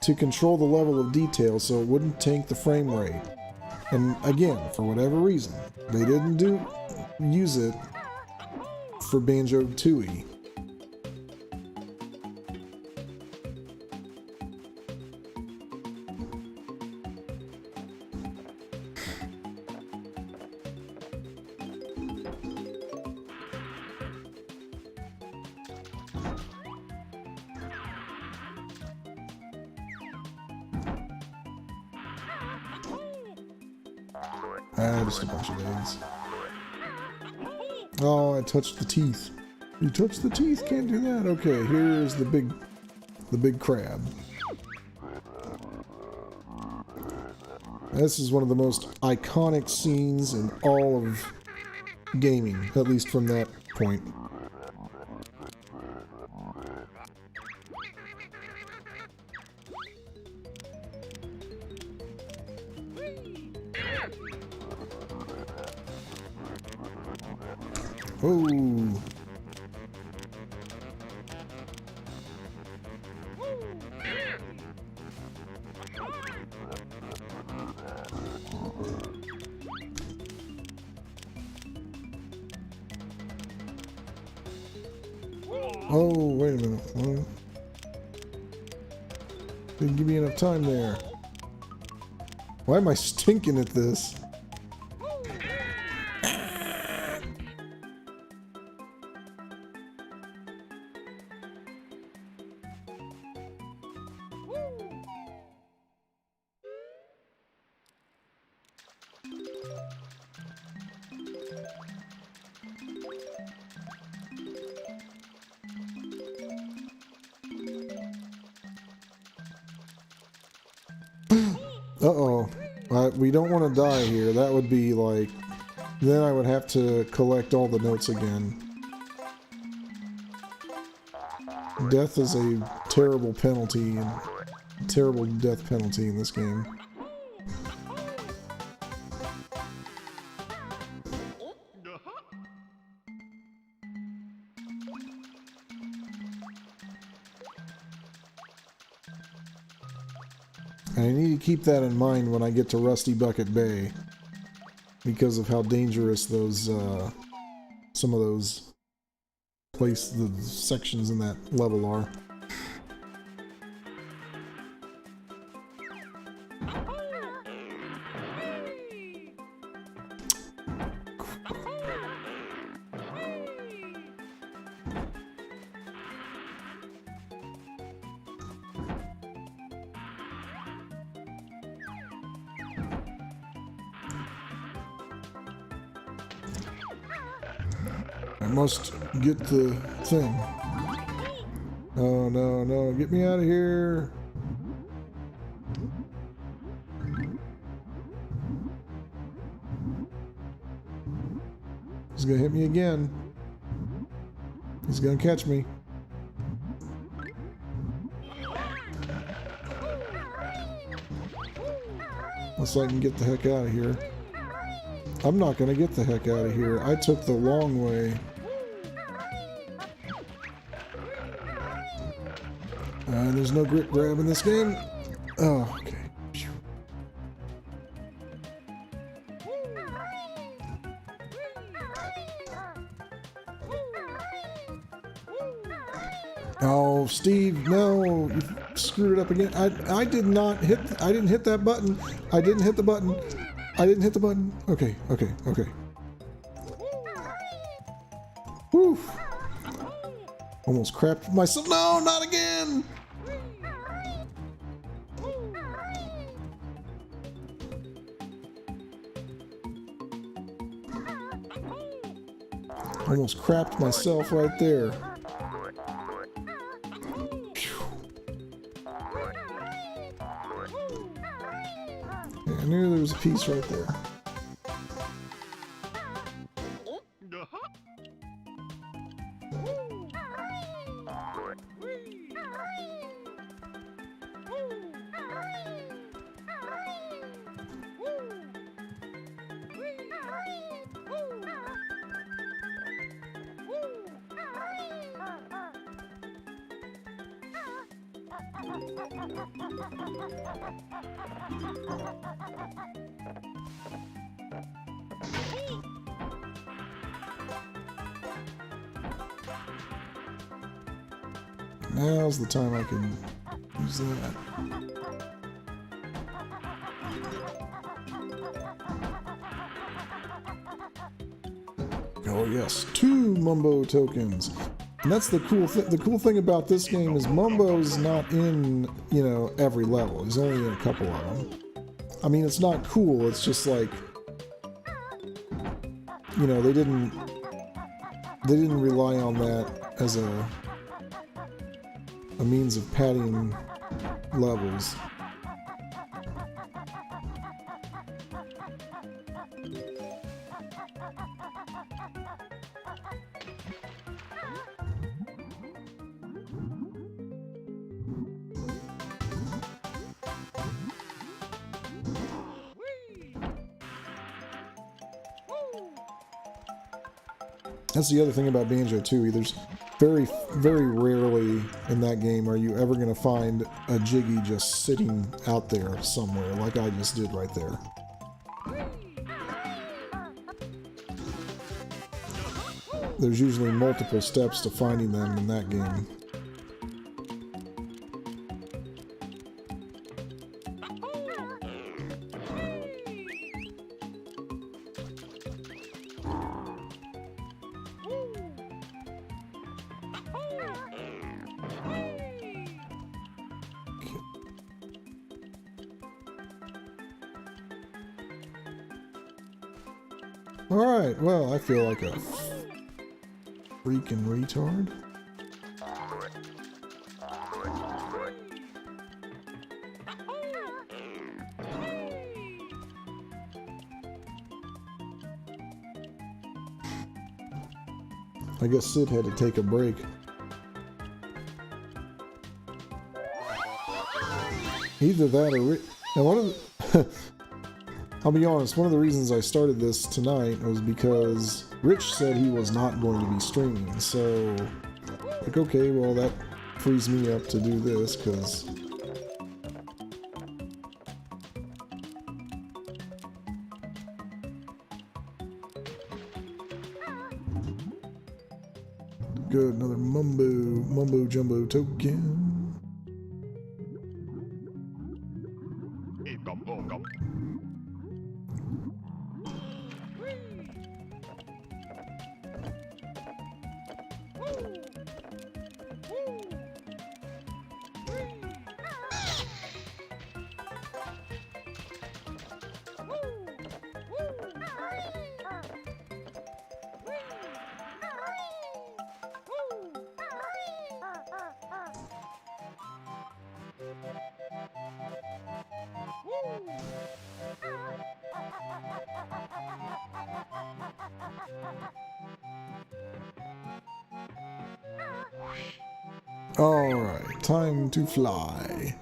to control the level of detail so it wouldn't tank the frame rate. And again, for whatever reason, they didn't use it for Banjo-Tooie. Just a bunch of eggs. Oh, I touched the teeth. You touched the teeth, can't do that. Okay, here's the big crab. This is one of the most iconic scenes in all of gaming, at least from that point. Oh. Oh, wait a minute. Well, didn't give me enough time there. Why am I stinking at this? Uh-oh. We don't want to die here. That would be like... Then I would have to collect all the notes again. Death is a terrible penalty, and terrible death penalty in this game. And I need to keep that in mind when I get to Rusty Bucket Bay, because of how dangerous those, some of those the sections in that level are. I must get the thing. Oh, no, no, get me out of here. He's gonna hit me again. He's gonna catch me. Unless I can get the heck out of here. I'm not gonna get the heck out of here. I took the long way. There's no grip grab in this game. Oh, okay. Phew. Oh, Steve, no, you screwed it up again. I didn't hit that button. I didn't hit the button. I didn't hit the button. Okay, okay, okay. Whew. Almost crapped myself. No, not again! Almost crapped myself right there. Yeah, I knew there was a piece right there. Now's the time I can use that. Oh yes, 2 Mumbo tokens. And that's the cool thing. The cool thing about this game is Mumbo's not in, you know, every level. He's only in a couple of them. I mean, it's not cool. It's just like, you know, they didn't rely on that as a means of padding levels. That's the other thing about Banjo too. There's very, very rarely in that game are you ever going to find a Jiggy just sitting out there somewhere like I just did right there. There's usually multiple steps to finding them in that game. Alright, well, I feel like a freaking retard. I guess Sid had to take a break. Either that or... Now, one of the... I'll be honest, one of the reasons I started this tonight was because Rich said he was not going to be streaming, so... Like, okay, well, that frees me up to do this, because... Good, another Mumbo Jumbo token. Alright, time to fly.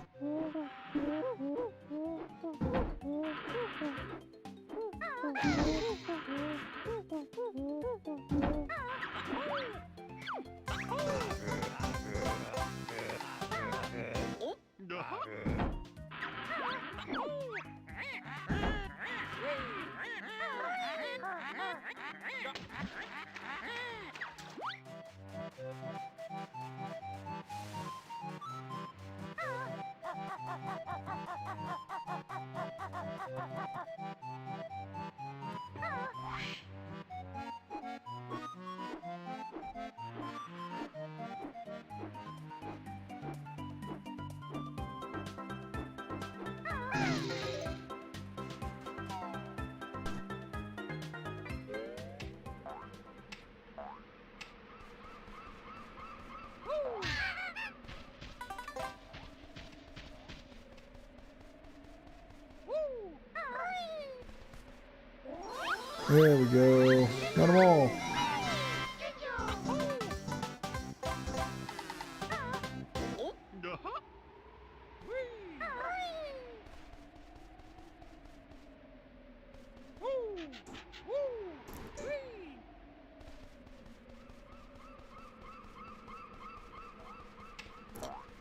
There we go. Got them all.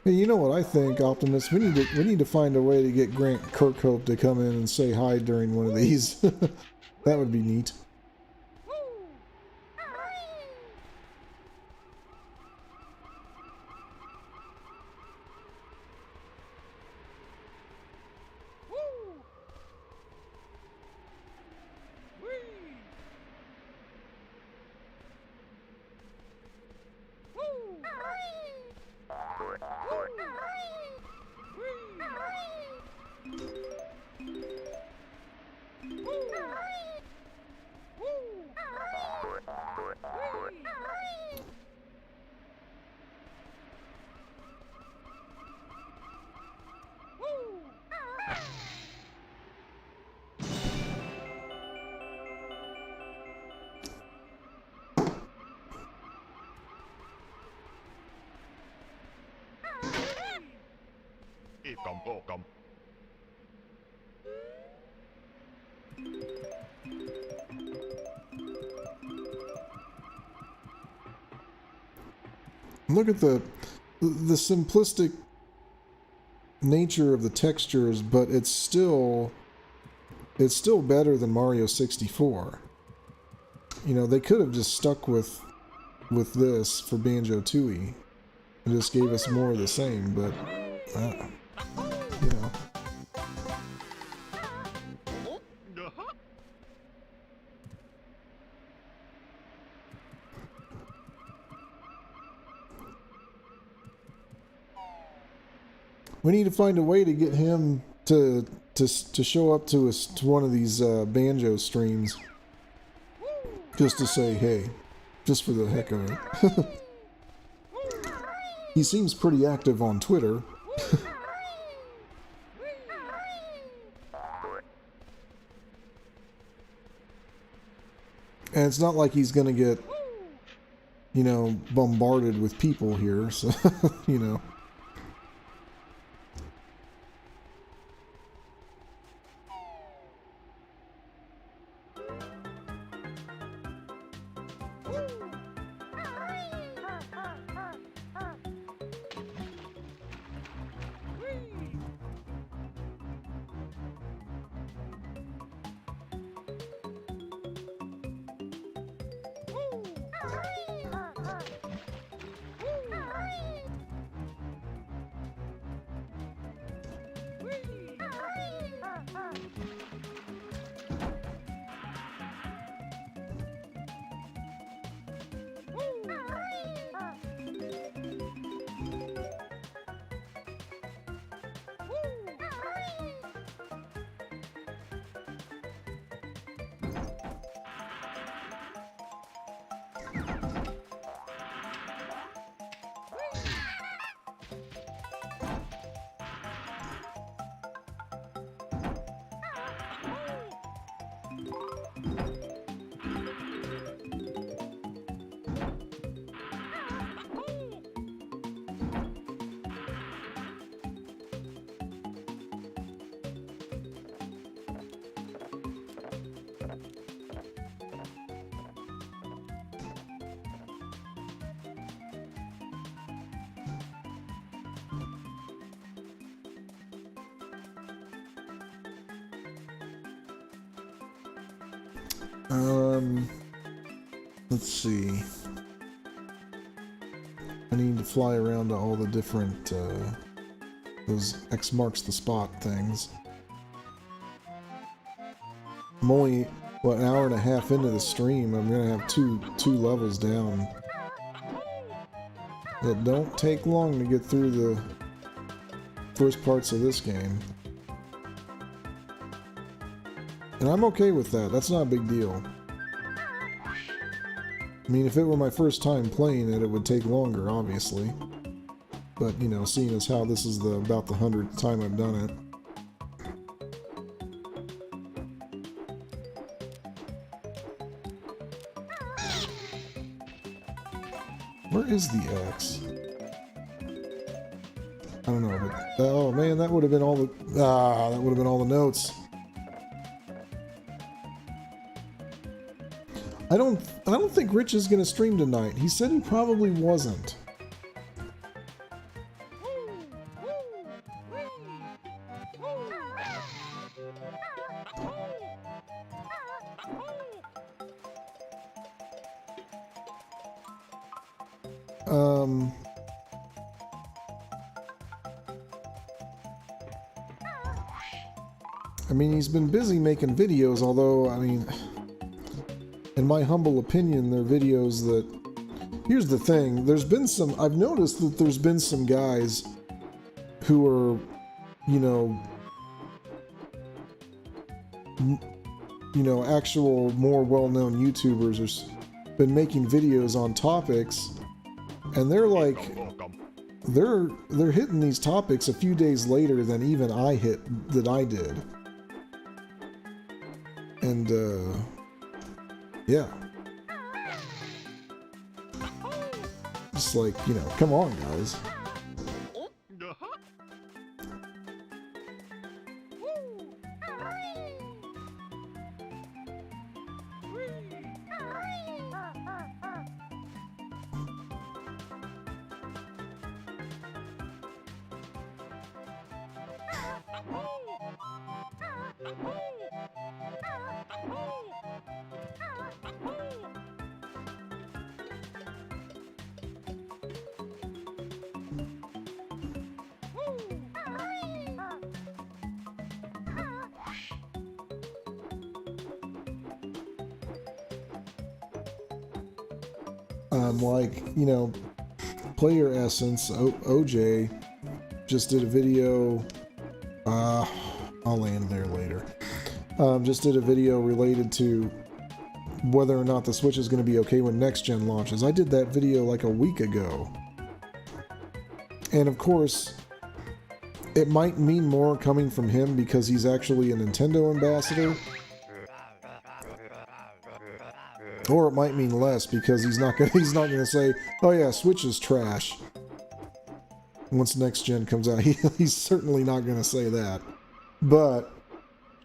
Hey, you know what I think, Optimus? We need to find a way to get Grant Kirkhope to come in and say hi during one of these. That would be neat. Look at the simplistic nature of the textures, but it's still better than Mario 64. You know, they could have just stuck with this for Banjo-Tooie and just gave us more of the same, but you know. We need to find a way to get him to show up to us to one of these Banjo streams, just to say hey, just for the heck of it. He seems pretty active on Twitter. And it's not like he's gonna get, you know, bombarded with people here, so you know. Let's see. I need to fly around to all the different, those X marks the spot things. I'm only, what, an hour and a half into the stream. I'm gonna have two levels down. It don't take long to get through the first parts of this game. And I'm okay with that. That's not a big deal. I mean, if it were my first time playing it, it would take longer, obviously. But, you know, seeing as how this is about the 100th time I've done it. Where is the X? I don't know, but... Oh, man, that would have been all the... that would have been all the notes. I don't think Rich is going to stream tonight. He said he probably wasn't. I mean, he's been busy making videos, although, I mean, in my humble opinion, they're videos that... Here's the thing, there's been some... I've noticed that there's been some guys who are, you know, actual more well-known YouTubers have been making videos on topics, and they're like... They're hitting these topics a few days later than even I did. And, yeah. Just like, you know, come on, guys. Like, you know, Player Essence, OJ, just did a video, I'll land there later, just did a video related to whether or not the Switch is going to be okay when next gen launches. I did that video like a week ago. And of course, it might mean more coming from him because he's actually a Nintendo ambassador. Or it might mean less because he's not gonna say, "Oh yeah, Switch is trash." Once next gen comes out, he's certainly not gonna say that. But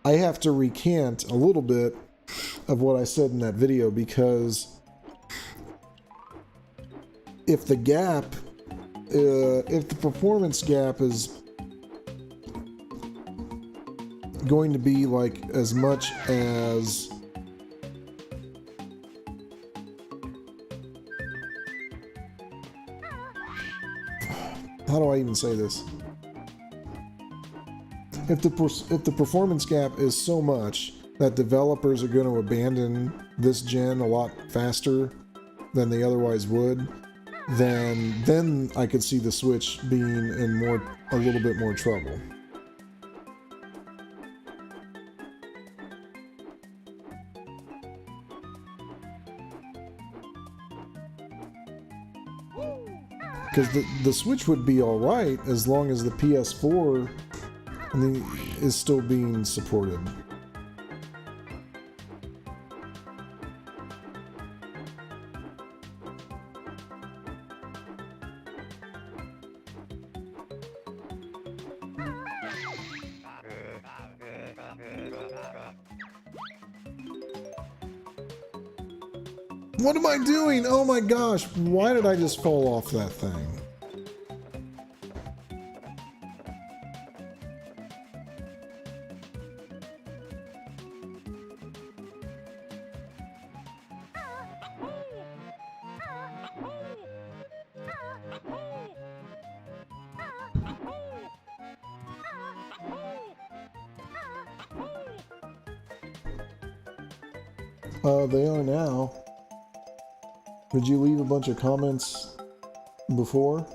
I have to recant a little bit of what I said in that video because if the gap, if the performance gap is going to be like as much as how do I even say this? If the performance gap is so much that developers are going to abandon this gen a lot faster than they otherwise would, then I could see the Switch being in a little bit more trouble. Because the Switch would be alright as long as the PS4 is still being supported. What am I doing? Oh my gosh, why did I just fall off that thing? They are now. Did you leave a bunch of comments before?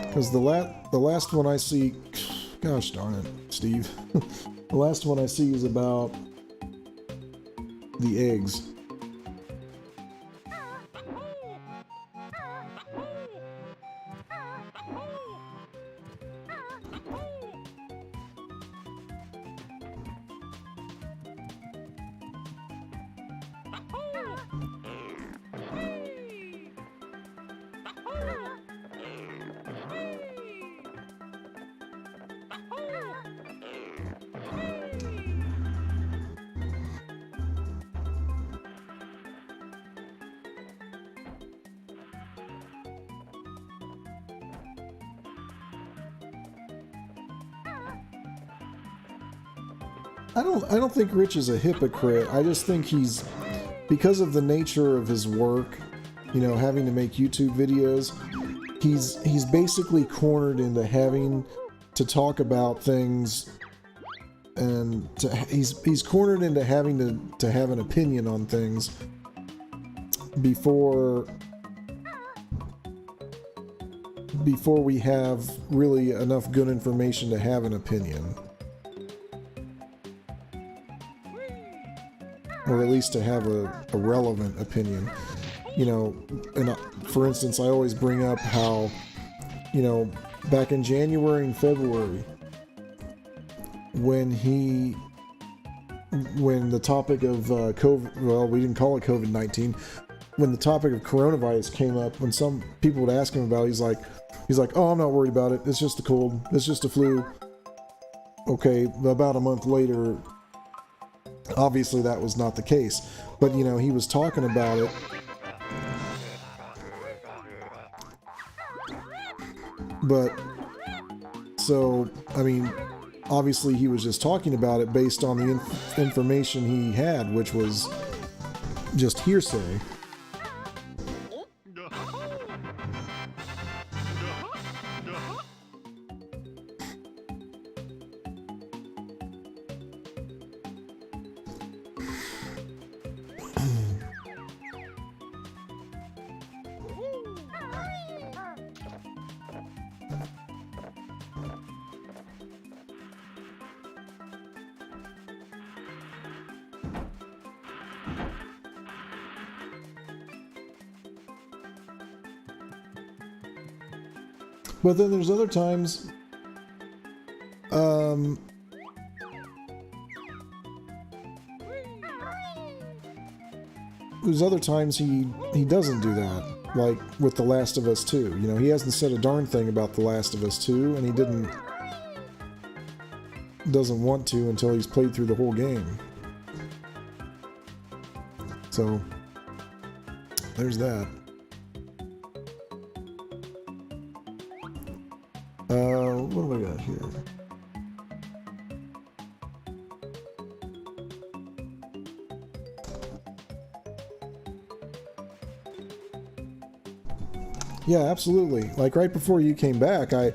Because the last one I see, gosh darn it, Steve. The last one I see is about the eggs. I don't think Rich is a hypocrite. I just think he's, because of the nature of his work, you know, having to make YouTube videos, he's basically cornered into having to talk about things, and he's cornered into having to have an opinion on things before we have really enough good information to have an opinion. Or at least to have a relevant opinion. You know, and for instance, I always bring up how, you know, back in January and February, when the topic of COVID, well, we didn't call it COVID-19, when the topic of coronavirus came up, when some people would ask him about it, he's like, oh, I'm not worried about it. It's just a cold. It's just a flu. Okay, about a month later, obviously that was not the case. But, you know, he was talking about it. But, so, I mean, obviously he was just talking about it based on the information he had, which was just hearsay. But then there's other times, he doesn't do that, like with The Last of Us 2. You know, he hasn't said a darn thing about The Last of Us 2, and he doesn't want to until he's played through the whole game. So, there's that. What do I got here? Yeah, absolutely. Like right before you came back, I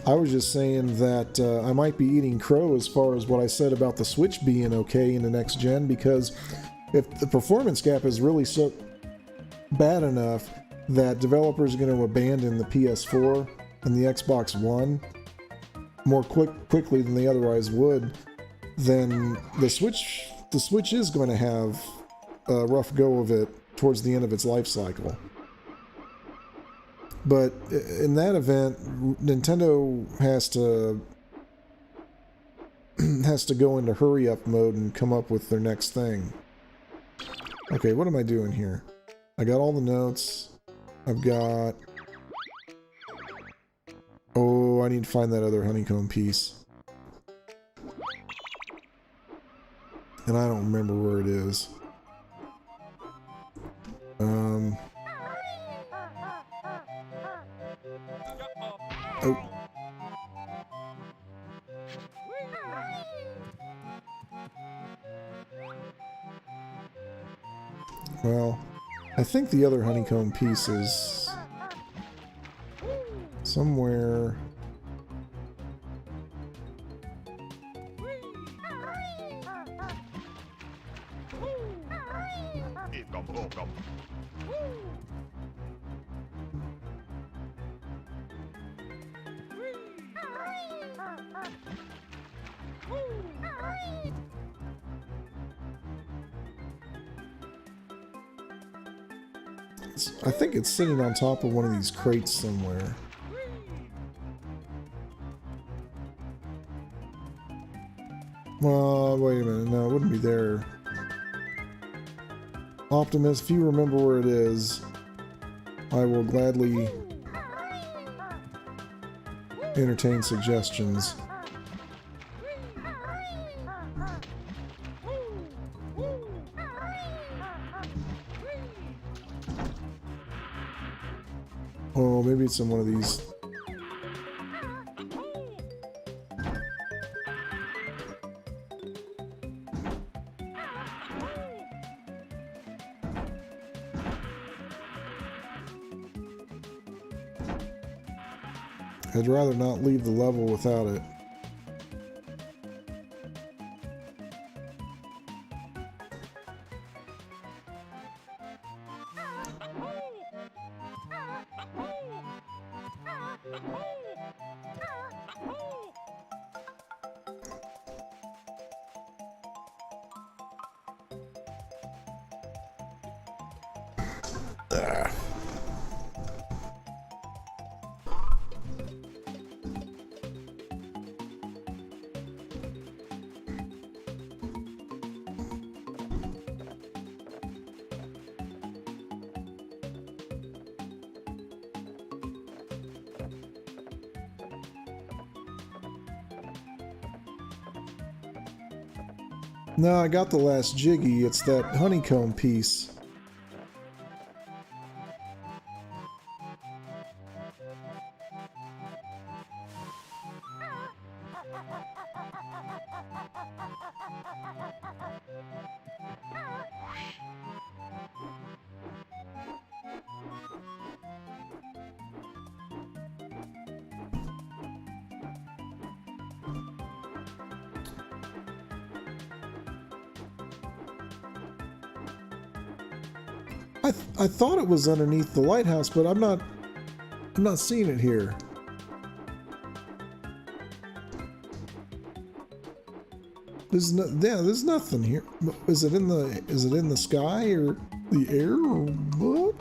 was just saying that I might be eating crow as far as what I said about the Switch being okay in the next gen, because if the performance gap is really so bad enough that developers are going to abandon the PS4 and the Xbox One more quickly than they otherwise would, then the Switch is going to have a rough go of it towards the end of its life cycle. But in that event, Nintendo has to go into hurry up mode and come up with their next thing. Okay, what am I doing here? I got all the notes. I've got... Oh, I need to find that other honeycomb piece. And I don't remember where it is. Oh. Well, I think the other honeycomb piece is somewhere. I think it's sitting on top of one of these crates somewhere. Wait a minute. No, it wouldn't be there. Optimus, if you remember where it is, I will gladly entertain suggestions. Oh, maybe it's in one of these. I'd rather not leave the level without it. No, I got the last Jiggy. It's that honeycomb piece. I thought it was underneath the lighthouse, but I'm not seeing it here. There's nothing here. Is it in the sky or the air or what?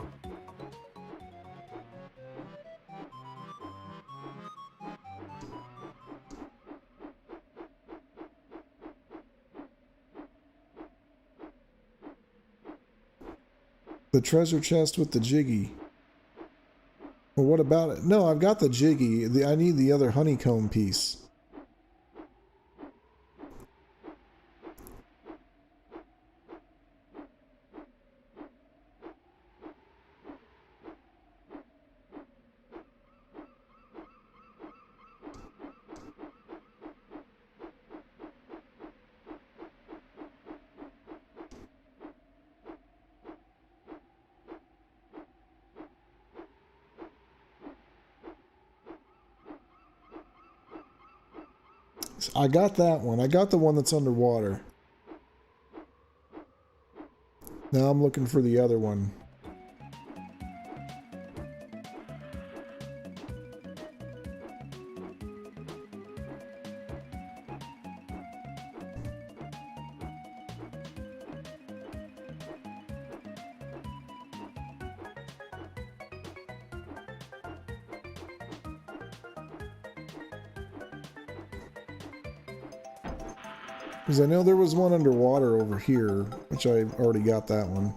The treasure chest with the Jiggy. Well, what about it? No, I've got the Jiggy. I need the other honeycomb piece. I got that one. I got the one that's underwater. Now I'm looking for the other one. Because I know there was one underwater over here, which I already got that one.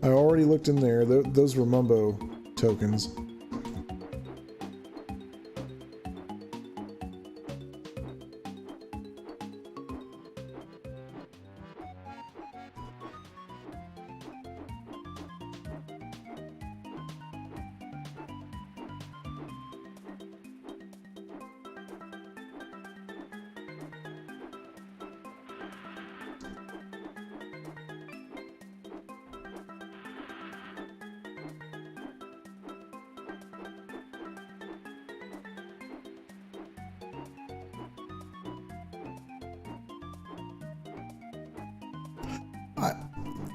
I already looked in there. Those were Mumbo tokens.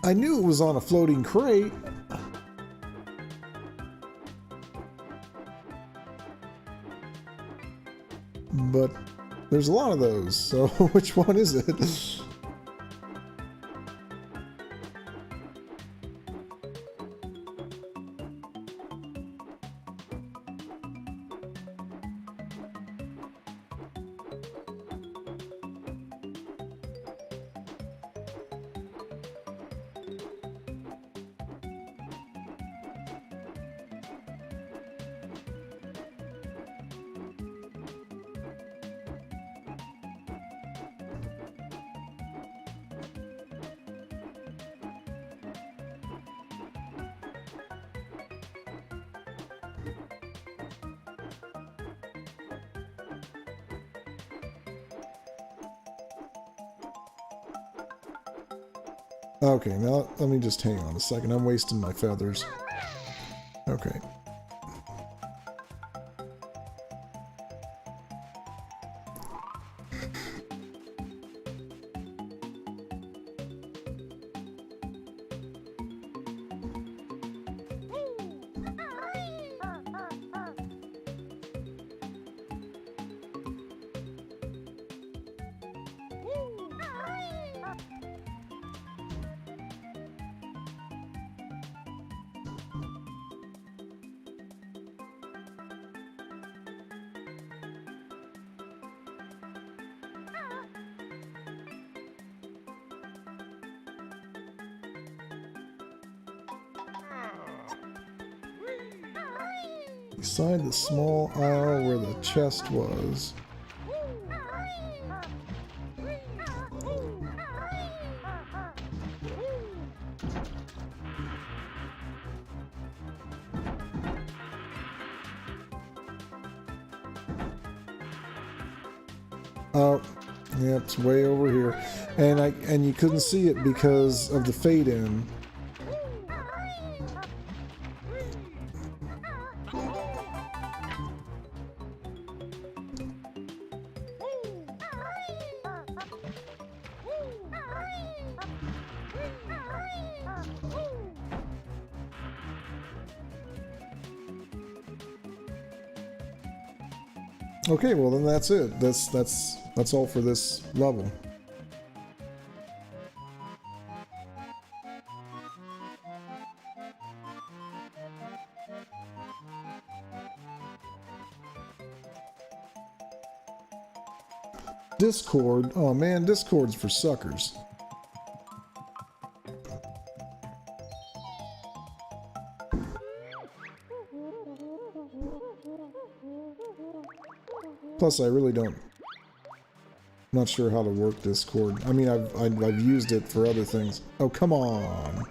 I knew it was on a floating crate. But there's a lot of those, so which one is it? Okay, now let me just hang on a second. I'm wasting my feathers. Okay. Beside the small aisle where the chest was. Oh, yeah, it's way over here. And you couldn't see it because of the fade in. Okay, well then that's it. That's all for this level. Discord. Oh man, Discord's for suckers. Plus, I really don't. Not sure how to work Discord. I mean, I've used it for other things. Oh, come on.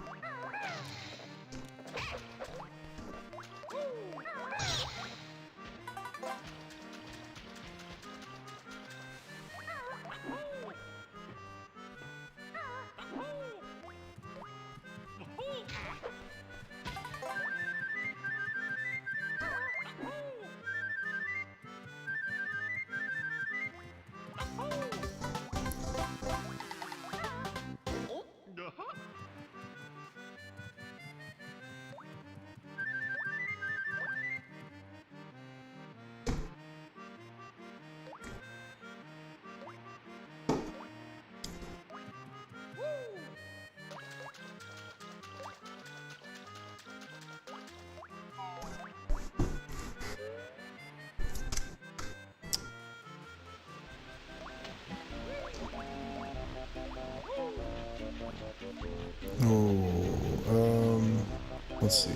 Let's see.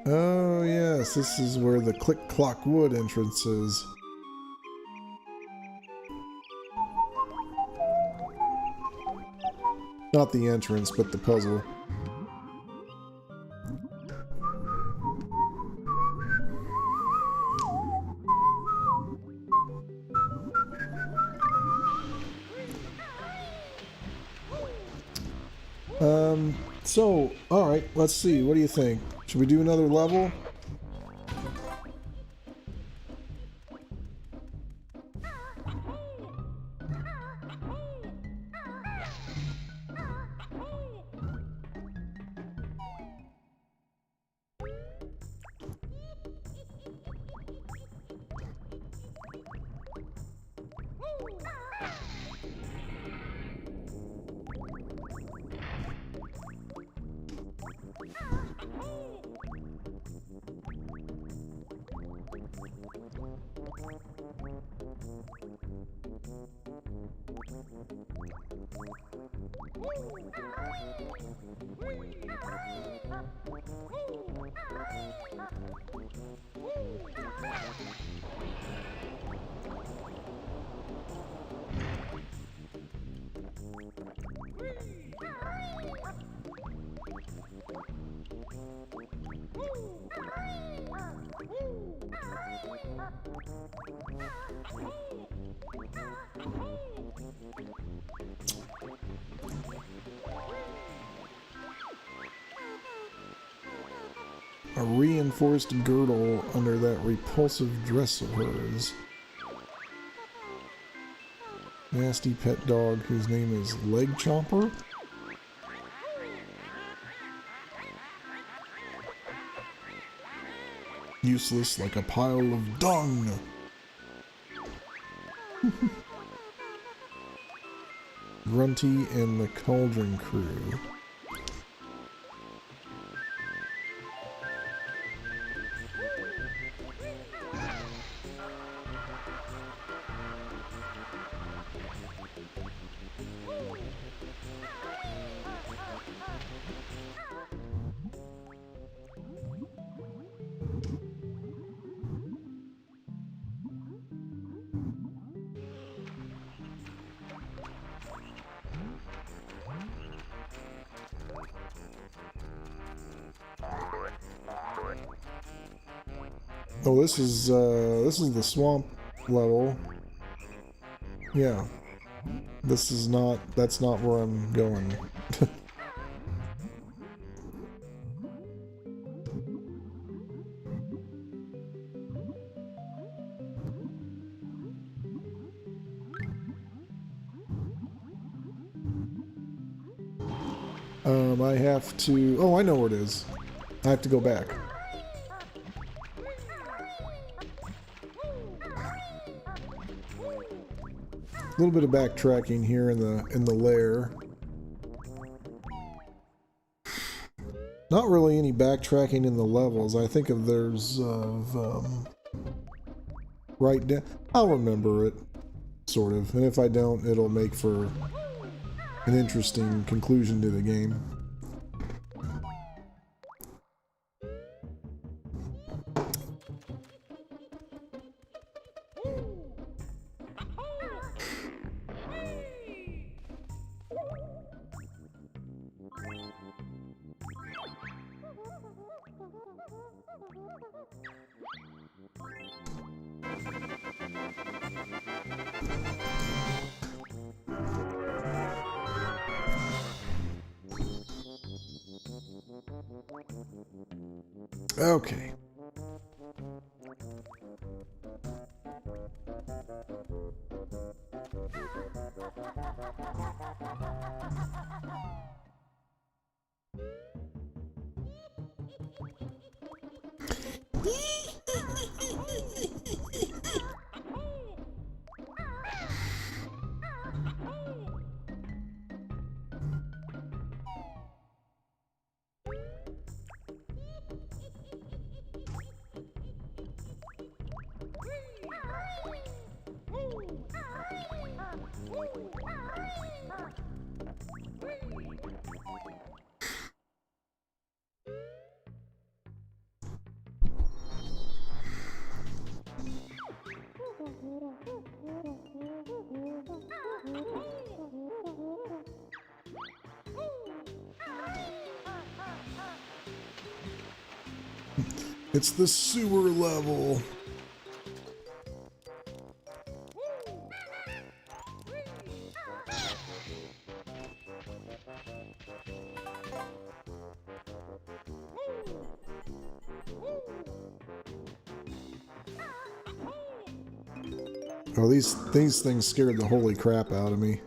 Oh yes, this is where the Click Clock Wood entrance is. Not the entrance, but the puzzle. So, alright, let's see. What do you think? Should we do another level? A reinforced girdle under that repulsive dress of hers. Nasty pet dog whose name is Leg Chomper. Useless like a pile of dung. Grunty and the Cauldron Crew. Oh, this is the swamp level. Yeah. That's not where I'm going. I have to, oh, I know where it is. I have to go back. A little bit of backtracking here in the lair. Not really any backtracking in the levels. I think if there's right down. I'll remember it, sort of. And if I don't, it'll make for an interesting conclusion to the game. Okay. It's the sewer level. Oh, these things scared the holy crap out of me.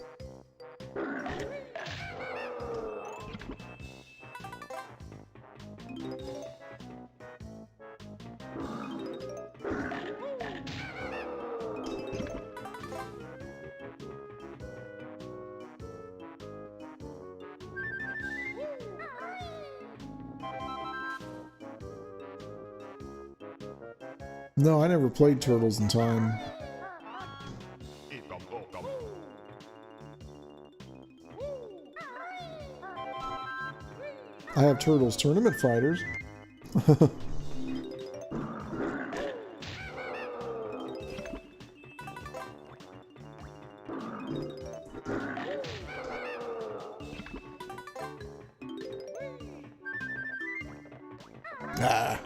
No, I never played Turtles in Time. I have Turtles Tournament Fighters. Ah.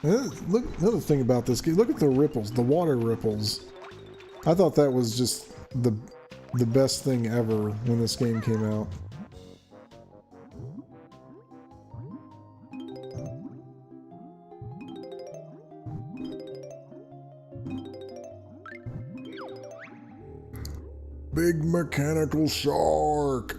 Look, another thing about this game, look at the ripples, the water ripples. I thought that was just the best thing ever when this game came out. Big mechanical shark.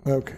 Okay.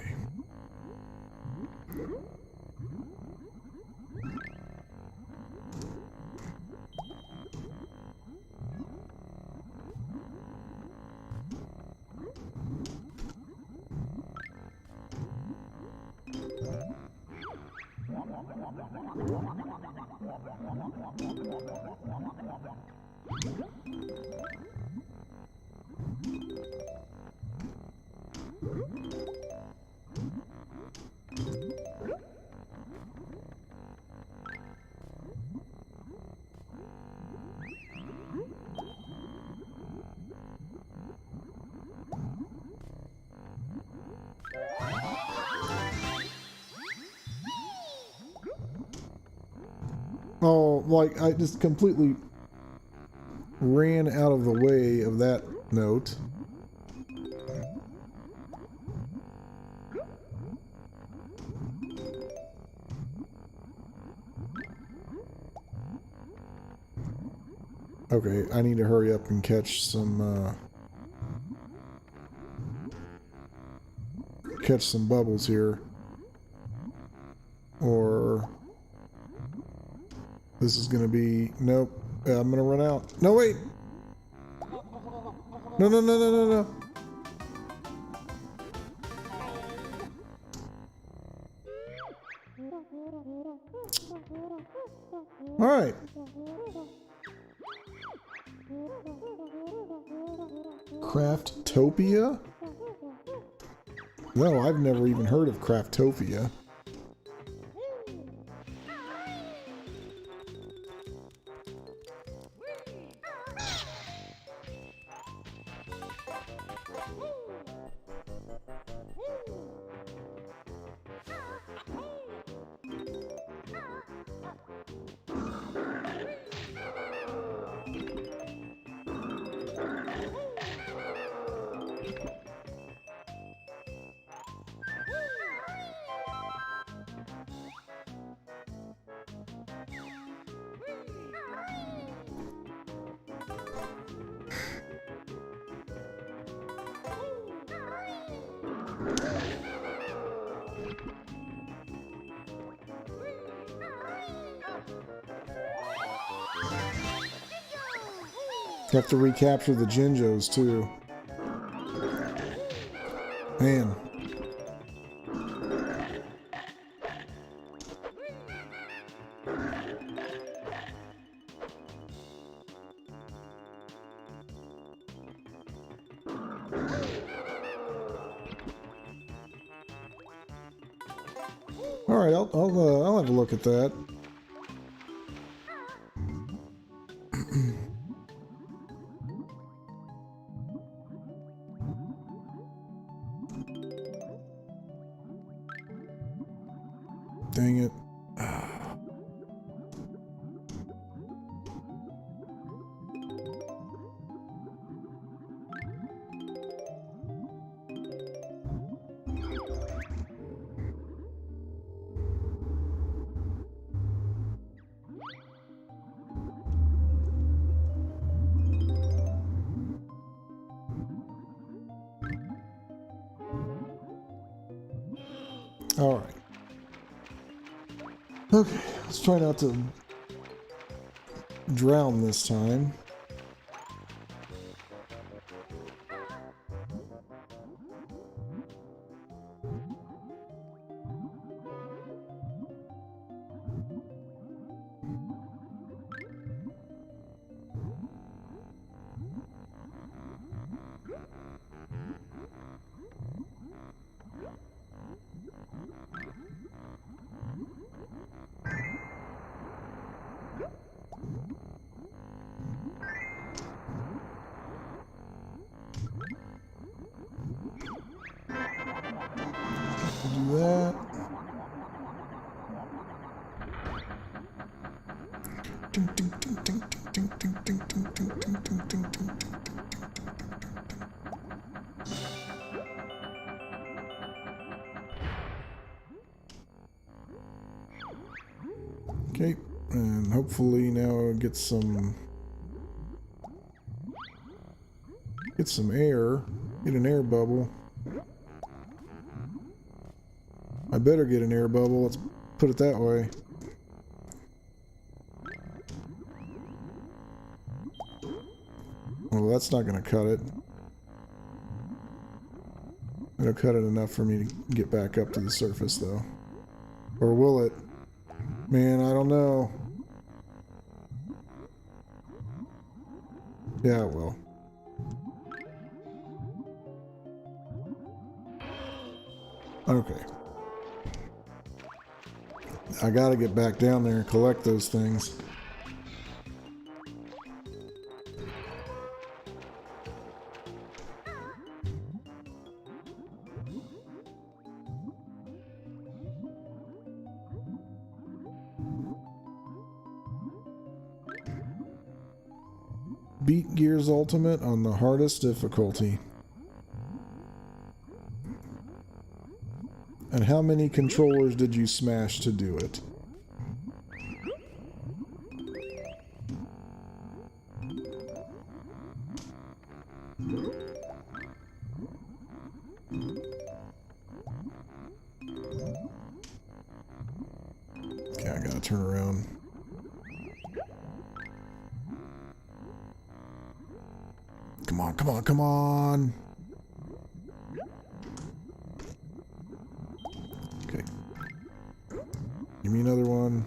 Oh, like I just completely ran out of the way of that note. Okay, I need to hurry up and catch some bubbles here. Or this is gonna be, nope, I'm gonna run out. No, wait! No, no, no, no, no, no. All right. Craftopia? No, I've never even heard of Craftopia. Have to recapture the Jinjos too. Man. All right, I'll have a look at that. Dang it. All right. Okay, let's try not to drown this time. Do that. Okay, and hopefully now get some air. Get an air bubble. I better get an air bubble, let's put it that way. Well, that's not going to cut it. It'll cut it enough for me to get back up to the surface, though. Or will it? Man, I don't know. Yeah, it will. Okay. I gotta get back down there and collect those things. Beat Gears Ultimate on the hardest difficulty. And how many controllers did you smash to do it? Okay, I gotta turn around. Come on, come on, come on! Okay. Give me another one.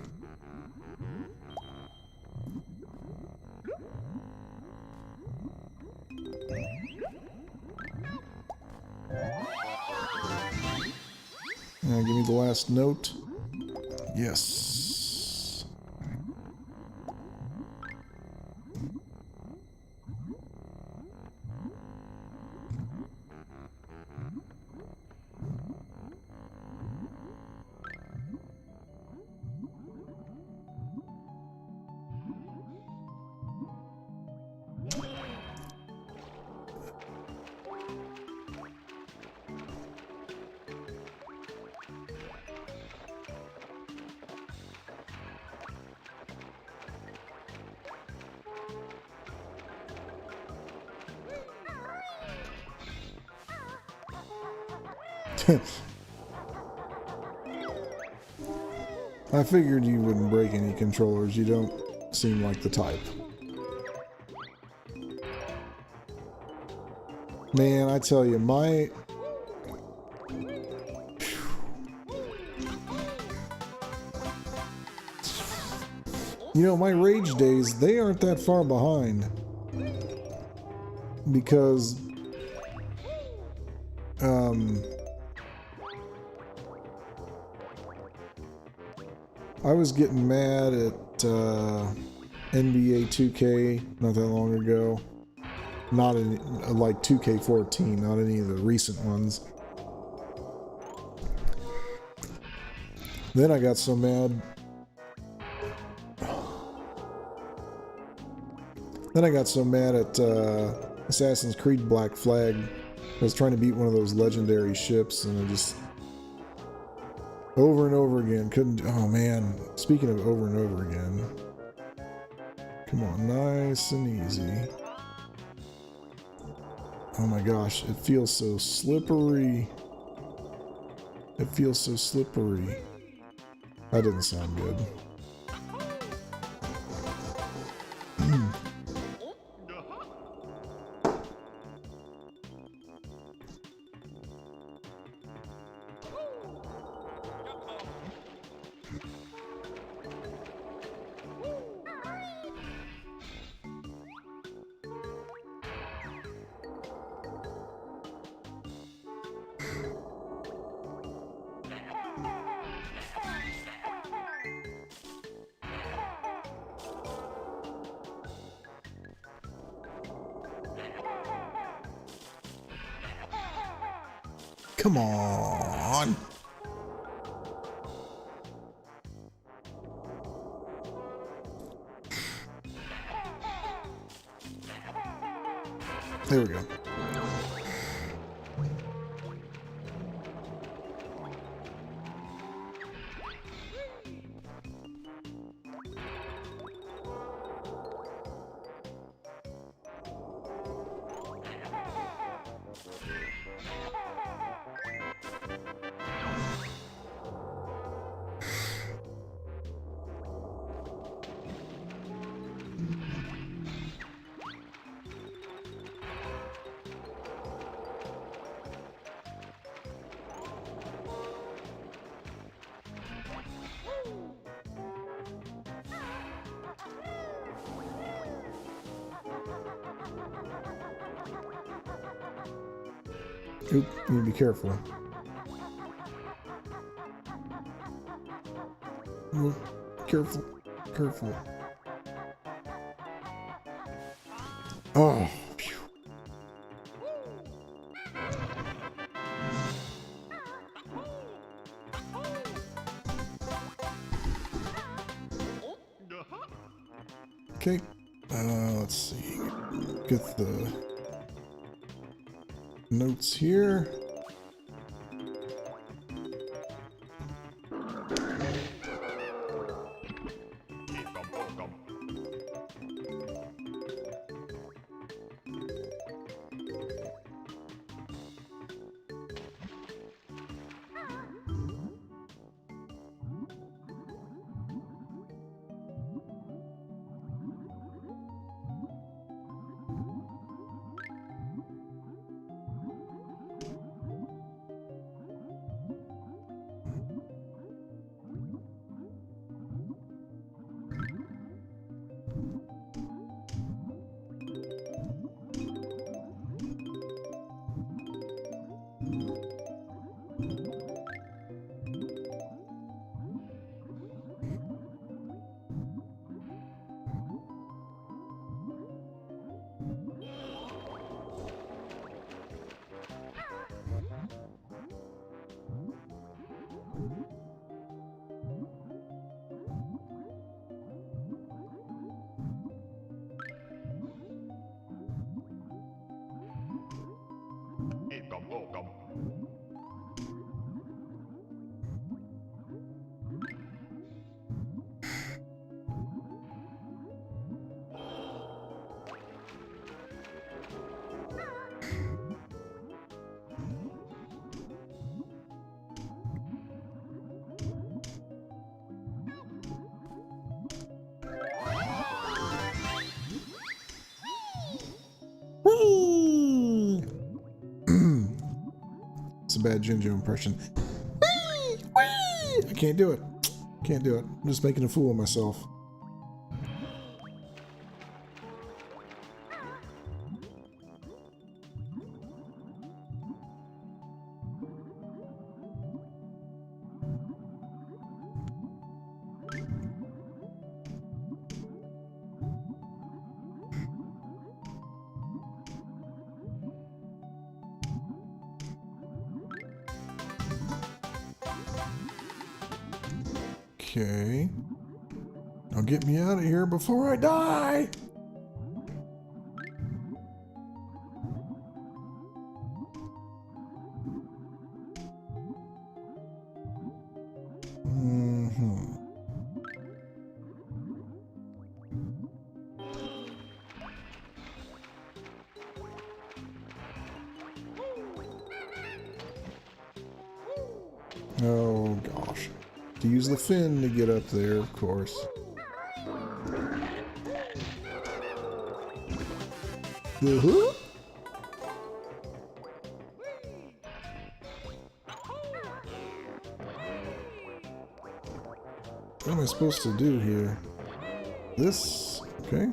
Now give me the last note. Yes. I figured you wouldn't break any controllers. You don't seem like the type. Man, I tell you, my... You know, my rage days, they aren't that far behind. Because... I was getting mad at NBA 2K not that long ago. Not in, like 2K14, not any of the recent ones. Then I got so mad. Then I got so mad at Assassin's Creed Black Flag. I was trying to beat one of those legendary ships, and I just... over and over again. Couldn't... Oh, man. Speaking of over and over again. Come on. Nice and easy. Oh, my gosh. It feels so slippery. It feels so slippery. That didn't sound good. Come on. There we go. Oop, you need to be careful. Oop, careful, careful. Oh, phew. Okay, let's see. Get the notes here. Whee! It's a bad Jinjo impression. Whee! Whee! I can't do it. Can't do it. I'm just making a fool of myself. Okay. Now get me out of here before I die! Oh gosh. To use the fin to get up there, of course. Uh-huh. What am I supposed to do here? This, okay.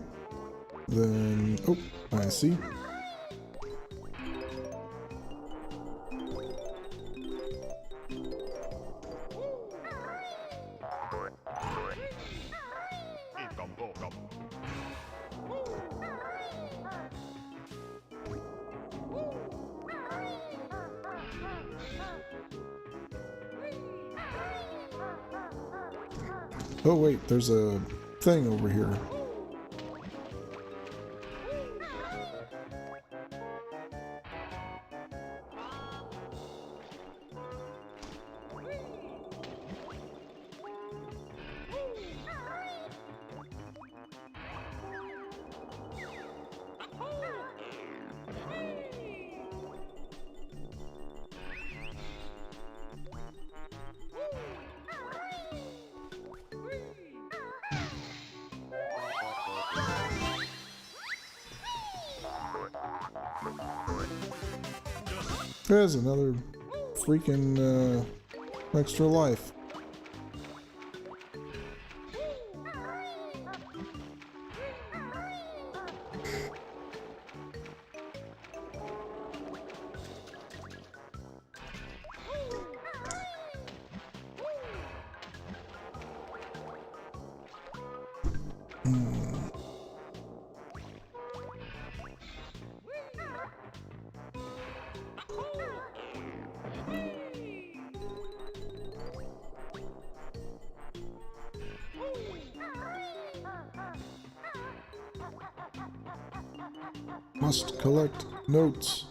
Then, oh, I see. Oh wait, there's a thing over here. There's another freaking extra life. Must collect notes.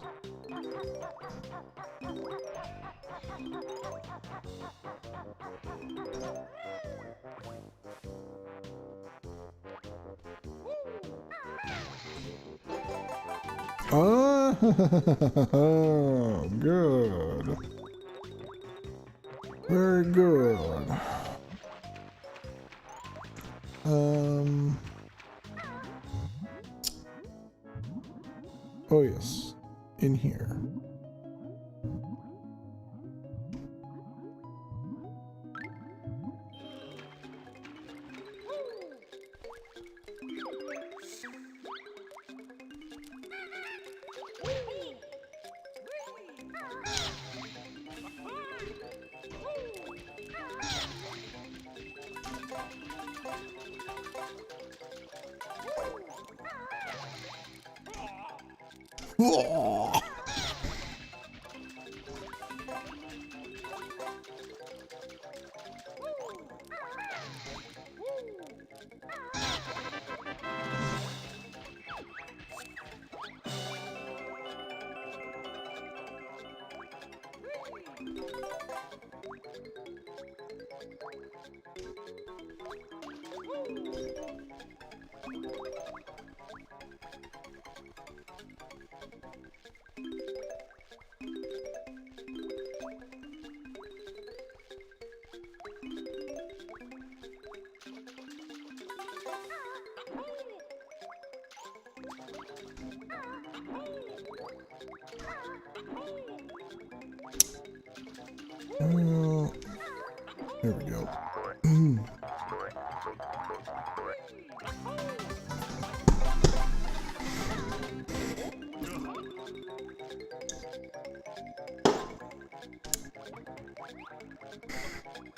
Ah, good. Very good. Oh yes, in here. Whoa. There we go.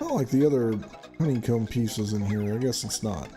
Not like the other honeycomb pieces in here. I guess it's not.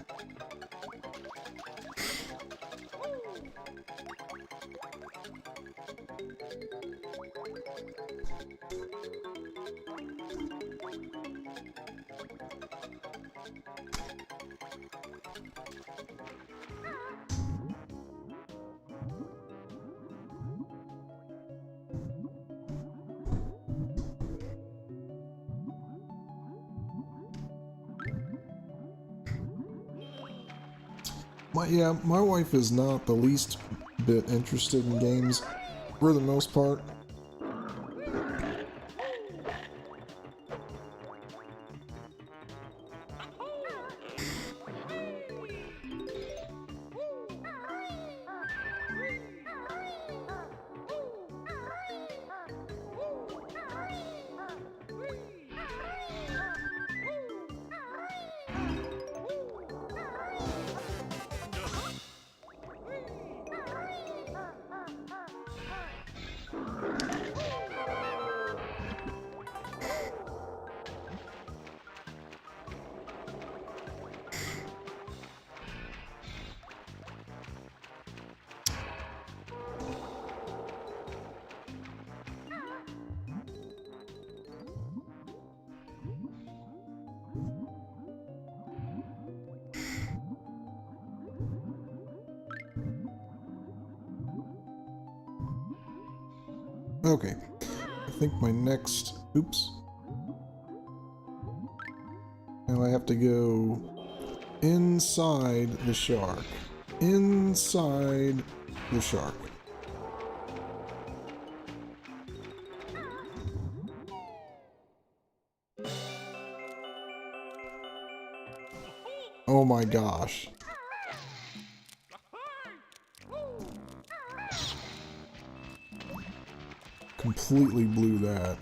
My wife is not the least bit interested in games, for the most part. Okay. I think my next... Oops. Now I have to go inside the shark. Inside the shark. Oh my gosh. Completely blew that.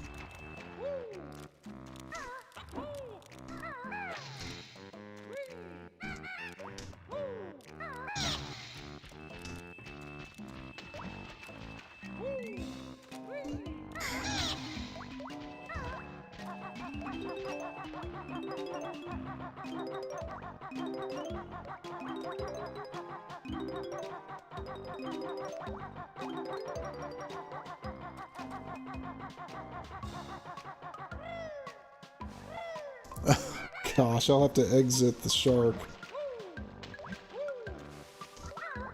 Gosh, I'll have to exit the shark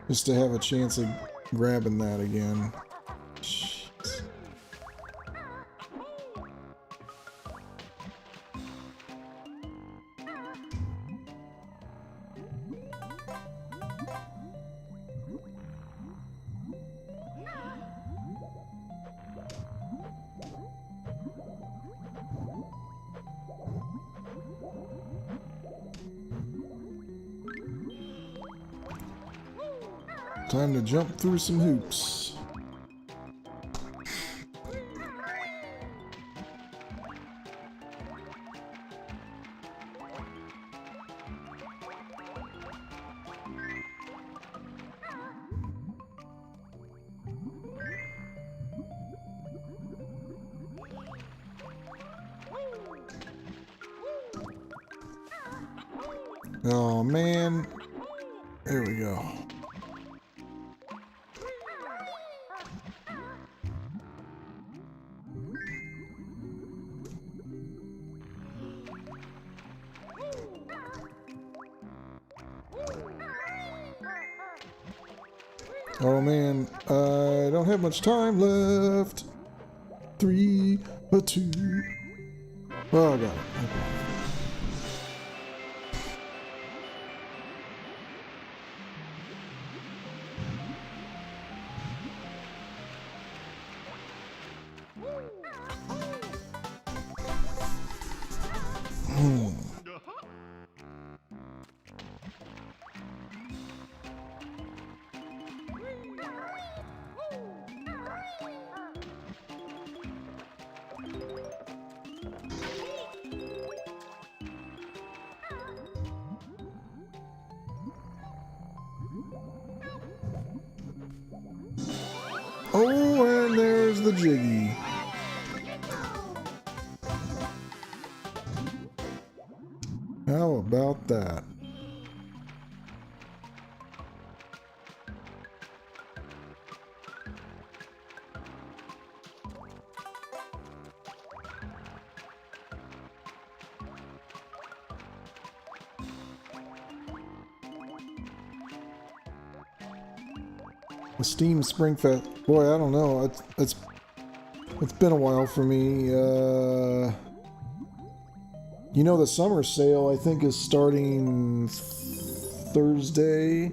just to have a chance of grabbing that again. Jeez. Time to jump through some hoops. Oh man. There we go. Oh man, I don't have much time left. 3, 2. Oh, I got it. Okay. Oh, and there's the Jiggy. How about that? The Steam Spring Fest. Boy, I don't know. It's been a while for me. You know, the summer sale I think is starting Thursday.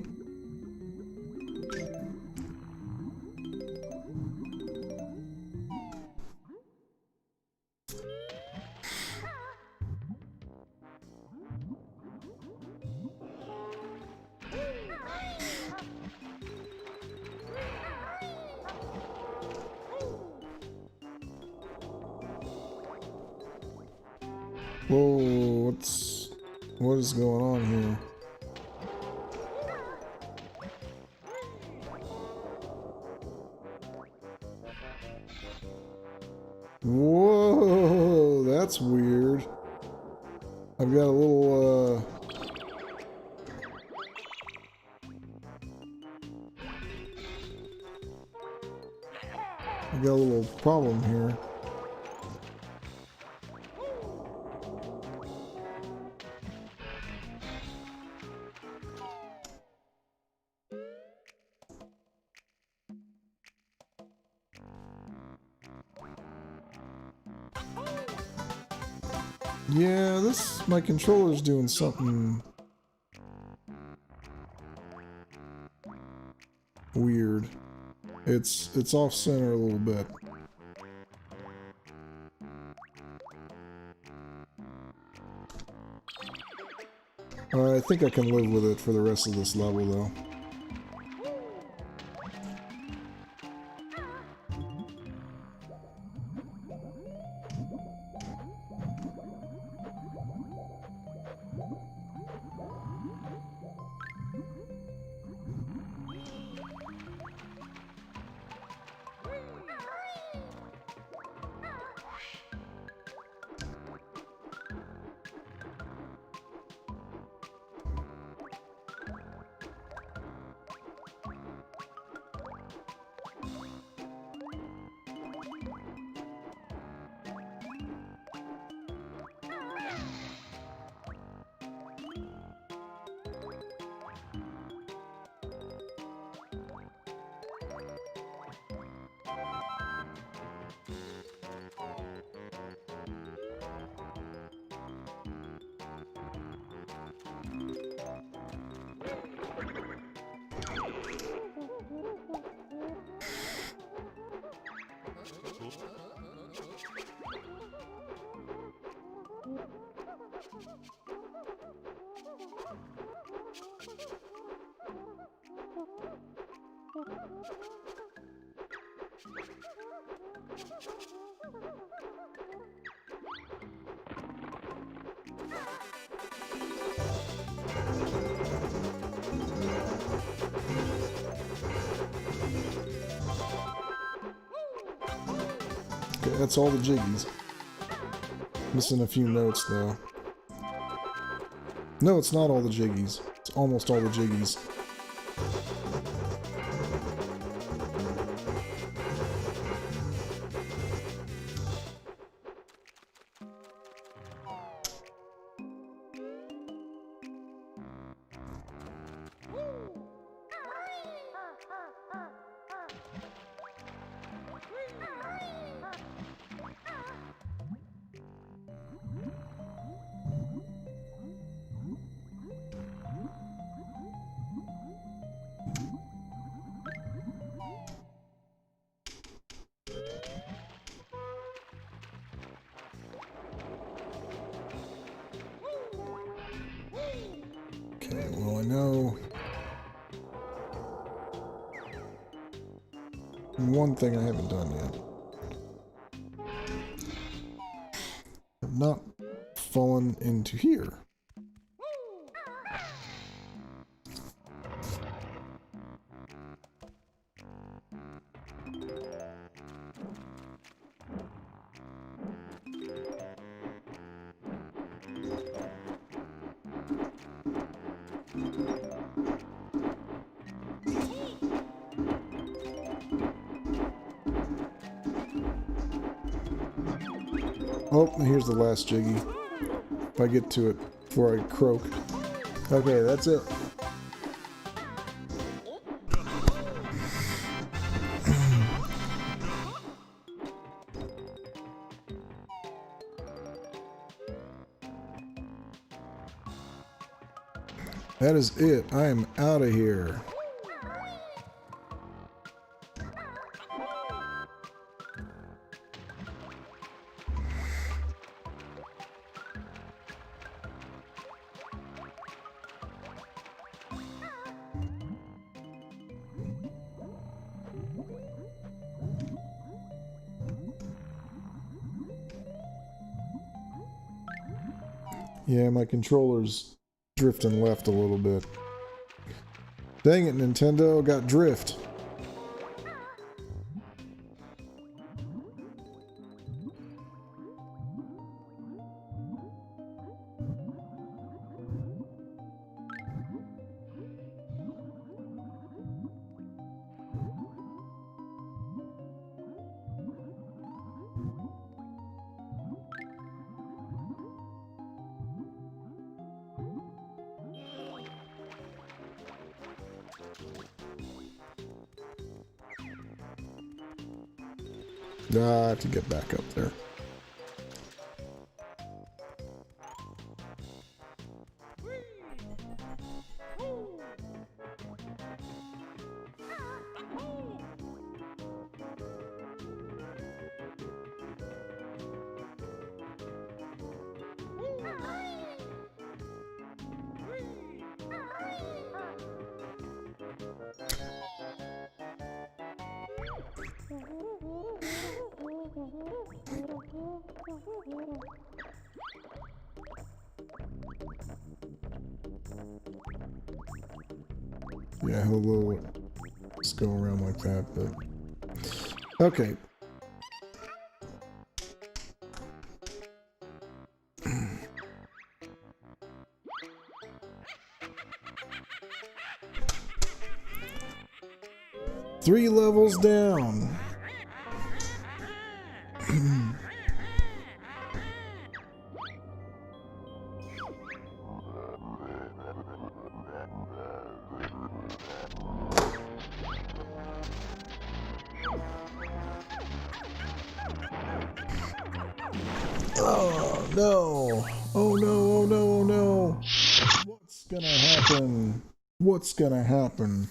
Whoa, what is going on here? Whoa, that's weird. I've got a little, I've got a little problem here. Yeah, my controller's doing something weird. It's off center a little bit. I think I can live with it for the rest of this level, though. Okay, that's all the jiggies. Missing a few notes, though. No, it's not all the jiggies. It's almost all the jiggies. Okay, well, I know one thing I haven't done yet. I've not fallen into here. Oh, here's the last jiggy. If I get to it before I croak. Okay, that's it. That is it. I am out of here. Yeah, my controller's drifting left a little bit. Dang it, Nintendo, got drift. I have to get back up there. Yeah, he'll just go around like that, but okay. Three levels down. Oh no! Oh no! Oh no! Oh no! What's gonna happen? What's gonna happen?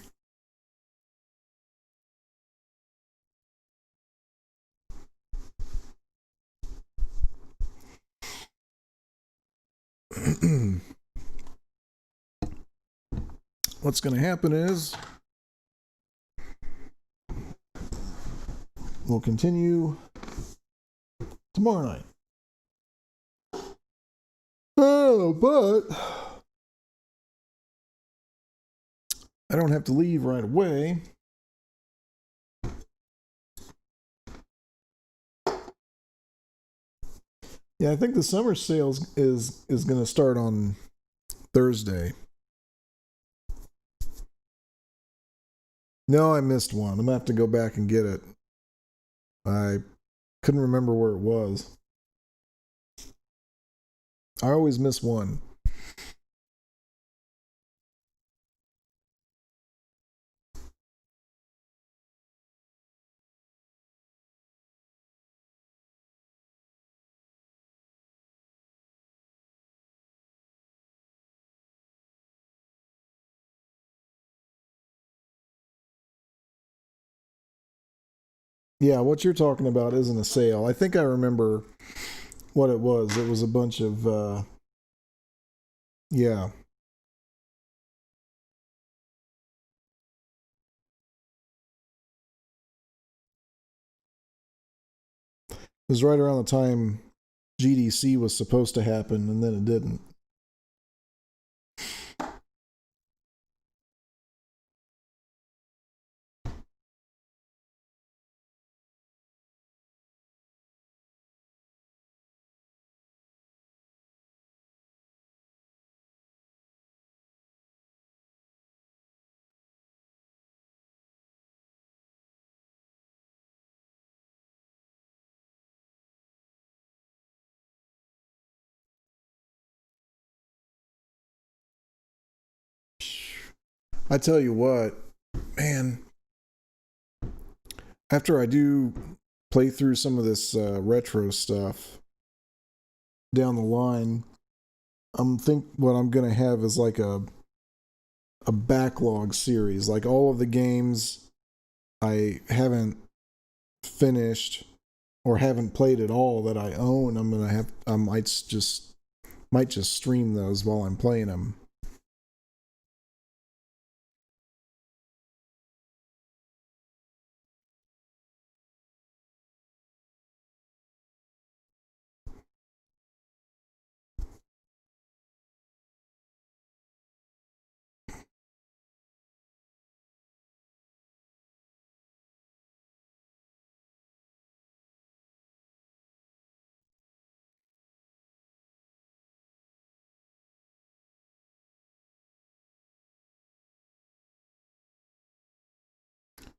What's gonna happen is we'll continue tomorrow night. Oh, but I don't have to leave right away. Yeah, I think the summer sales is going to start on Thursday. No, I missed one. I'm going to have to go back and get it. I couldn't remember where it was. I always miss one. Yeah, what you're talking about isn't a sale. I think I remember what it was. It was a bunch of, yeah. It was right around the time GDC was supposed to happen, and then it didn't. I tell you what, man, after I do play through some of this retro stuff down the line, I'm think what I'm gonna have is like a backlog series, like all of the games I haven't finished or haven't played at all that I own. I might just stream those while I'm playing them.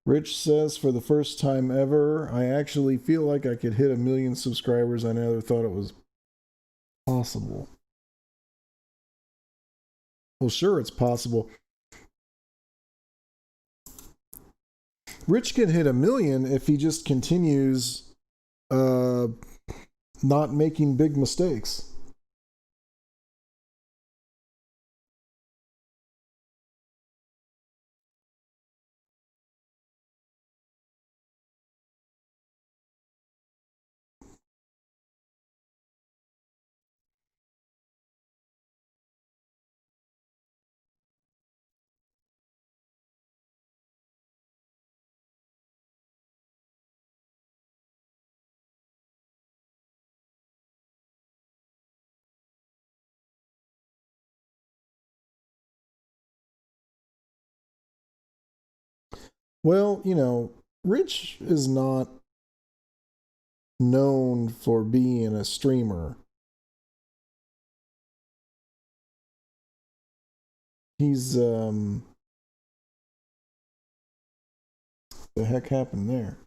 Rich says, for the first time ever, I actually feel like I could hit 1 million subscribers. I never thought it was possible. Well, sure, it's possible. Rich can hit 1 million if he just continues uh, not making big mistakes. Well, Rich is not known for being a streamer. He's the heck happened there?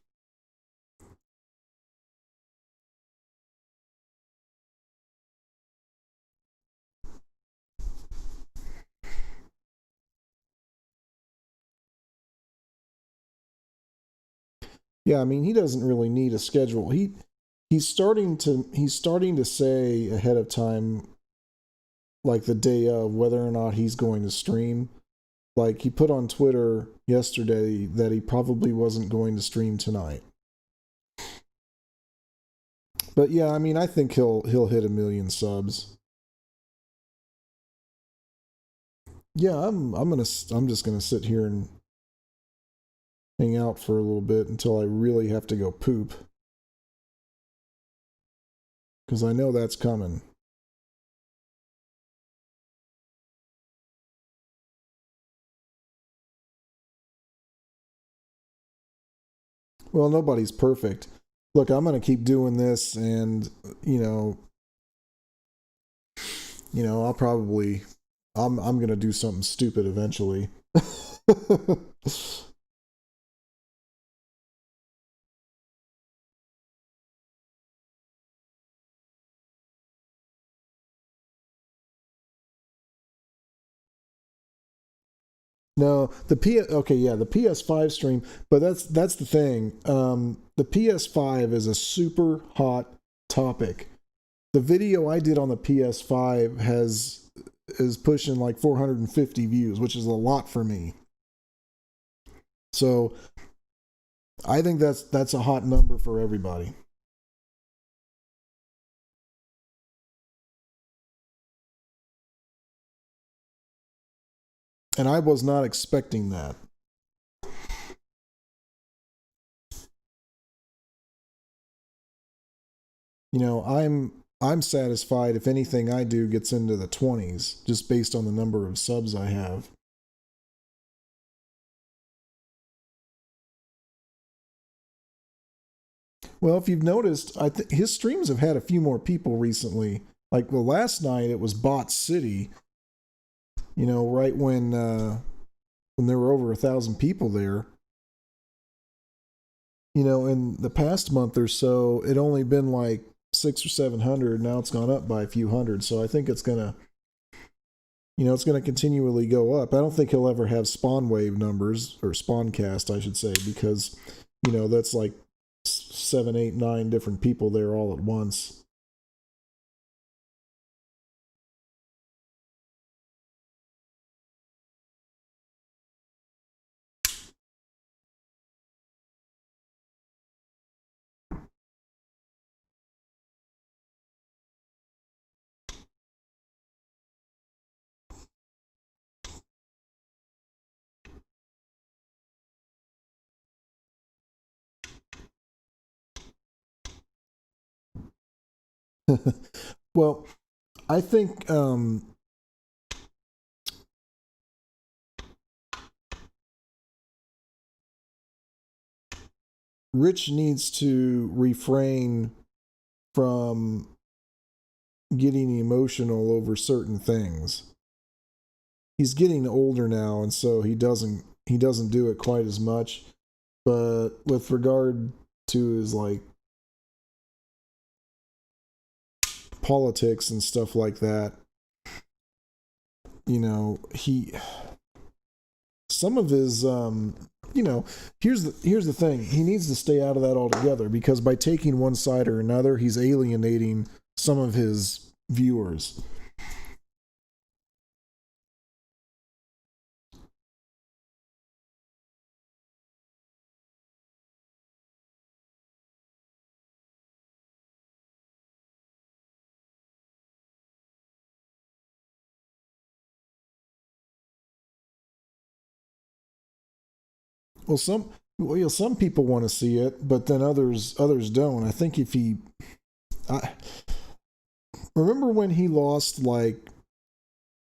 Yeah, I mean, he doesn't really need a schedule. He's starting to say ahead of time, like the day of, whether or not he's going to stream. Like he put on Twitter yesterday that he probably wasn't going to stream tonight. But yeah, I mean, I think he'll hit 1 million subs. Yeah, I'm just gonna sit here and hang out for a little bit until I really have to go poop, because I know that's coming. Well, nobody's perfect. Look, I'm gonna keep doing this, and you know, I'll probably, I'm gonna do something stupid eventually. No, the PS5 stream, but that's the thing. The PS5 is a super hot topic. The video I did on the PS5 is pushing like 450 views, which is a lot for me. So I think that's a hot number for everybody. And I was not expecting that. I'm satisfied if anything I do gets into the 20s, just based on the number of subs I have. Well, if you've noticed, his streams have had a few more people recently. Like, well, last night it was Bot City. Right when there were over 1,000 people there. In the past month or so, it only been like 600 or 700. Now it's gone up by a few hundred. So I think it's gonna continually go up. I don't think he'll ever have spawn wave numbers, or spawn cast, I should say, because that's like 7, 8, 9 different people there all at once. Well, I think Rich needs to refrain from getting emotional over certain things. He's getting older now, and so he doesn't do it quite as much. But with regard to his like politics and stuff like that, he some of his here's the thing. He needs to stay out of that altogether, because by taking one side or another, he's alienating some of his viewers. Well, some people want to see it, but then others don't. I think if he, I remember when he lost like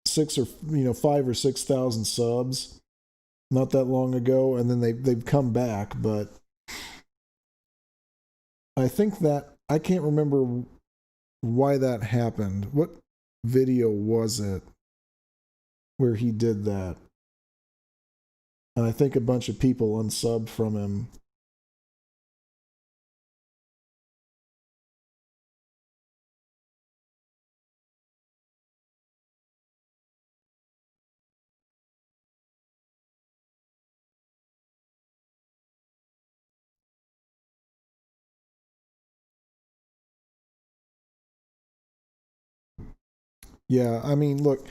5 or 6,000 subs, not that long ago, and then they've come back. But I think that I can't remember why that happened. What video was it where he did that? And I think a bunch of people unsubbed from him. Yeah, I mean, look,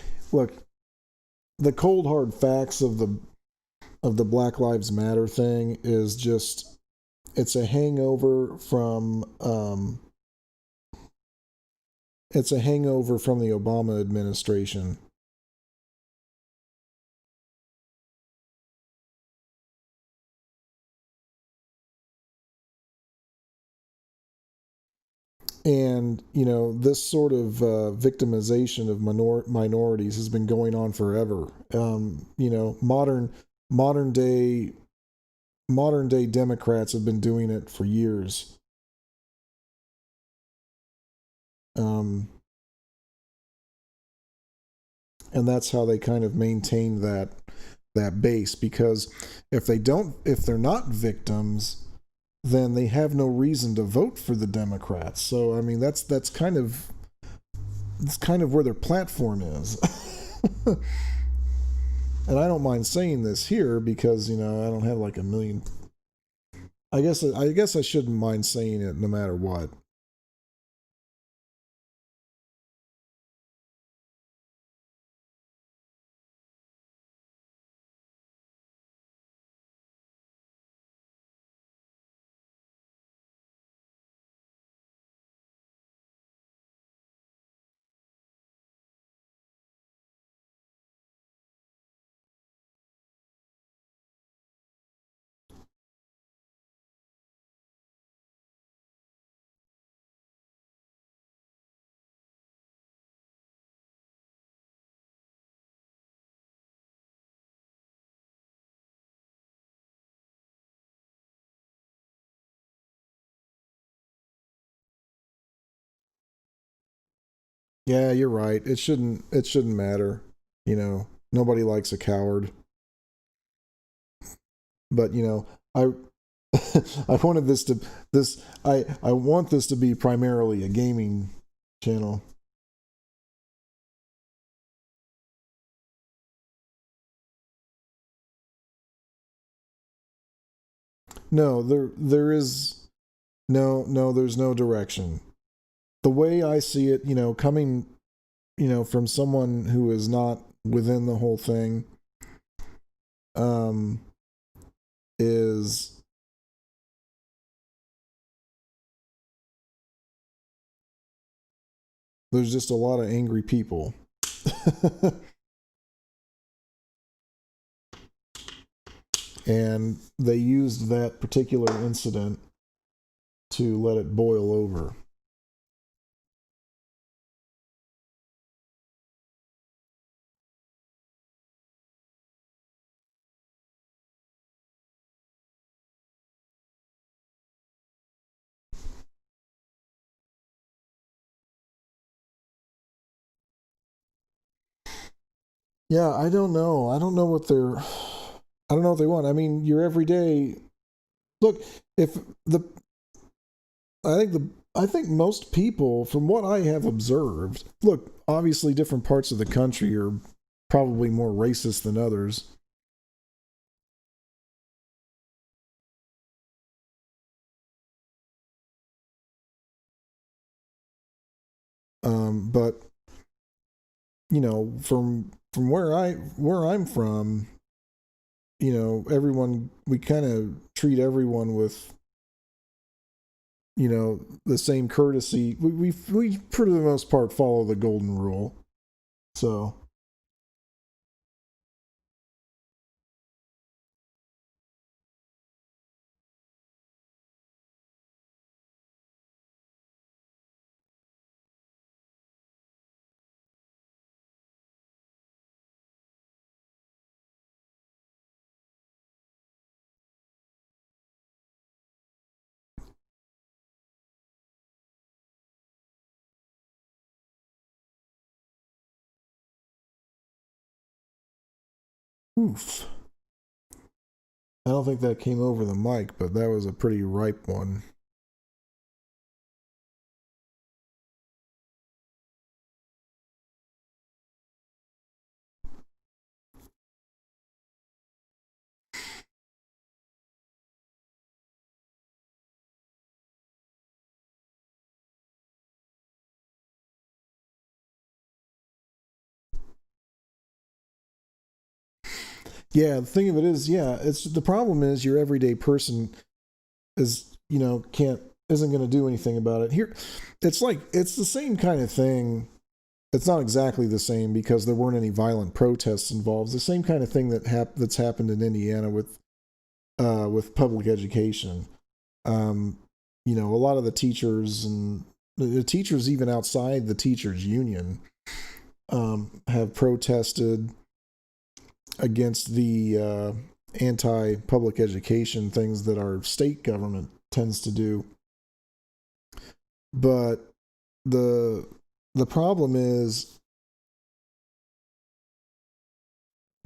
the cold hard facts of the Black Lives Matter thing is just it's a hangover from it's a hangover from the Obama administration. And this sort of victimization of minorities has been going on forever. Modern day modern day Democrats have been doing it for years. Um, and that's how they kind of maintain that base, because if they're not victims, then they have no reason to vote for the Democrats. So I mean that's kind of where their platform is. And I don't mind saying this here because I don't have like a million. I guess I shouldn't mind saying it no matter what. Yeah, you're right. It shouldn't matter. Nobody likes a coward. But I I wanted this I want this to be primarily a gaming channel. No, there is no there's no direction. The way I see it, coming, from someone who is not within the whole thing, um is there's just a lot of angry people. And they used that particular incident to let it boil over. Yeah, I don't know. I don't know what they want. I mean, your everyday look. If the I think most people, from what I have observed, look. Obviously, different parts of the country are probably more racist than others. But from where I'm from, everyone we kind of treat everyone with the same courtesy. We for the most part follow the golden rule. So Oof. I don't think that came over the mic, but that was a pretty ripe one. Yeah, the thing of it is, yeah, it's the problem is your everyday person is, can't isn't going to do anything about it. Here, it's the same kind of thing. It's not exactly the same because there weren't any violent protests involved. It's the same kind of thing that's happened in Indiana with public education. Um, a lot of the teachers and the teachers even outside the teachers union have protested against the anti-public education things that our state government tends to do. But the problem is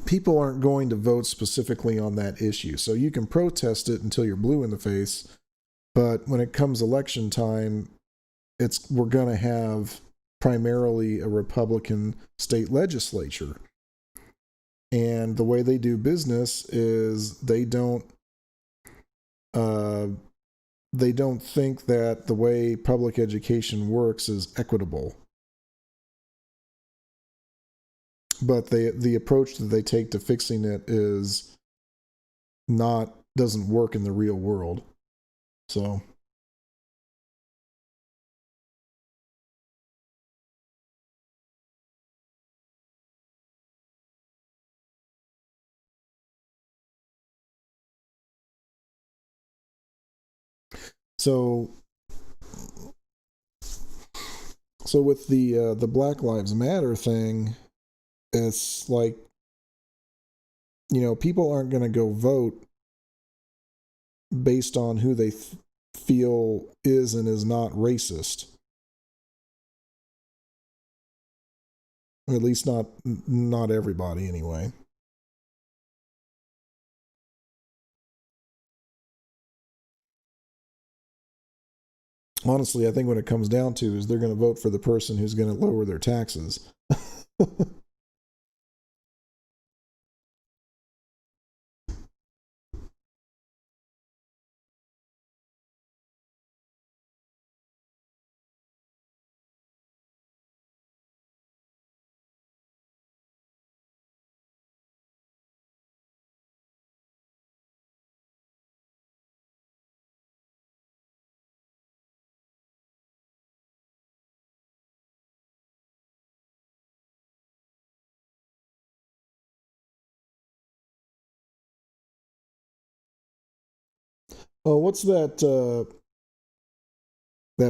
people aren't going to vote specifically on that issue. So you can protest it until you're blue in the face, but when it comes election time, we're going to have primarily a Republican state legislature. And the way they do business is they don't think that the way public education works is equitable. But the approach that they take to fixing it doesn't work in the real world. So so with the Black Lives Matter thing, it's like, people aren't going to go vote based on who they feel is and is not racist. At least not everybody anyway. Honestly, I think what it comes down to is they're going to vote for the person who's going to lower their taxes. Oh, what's that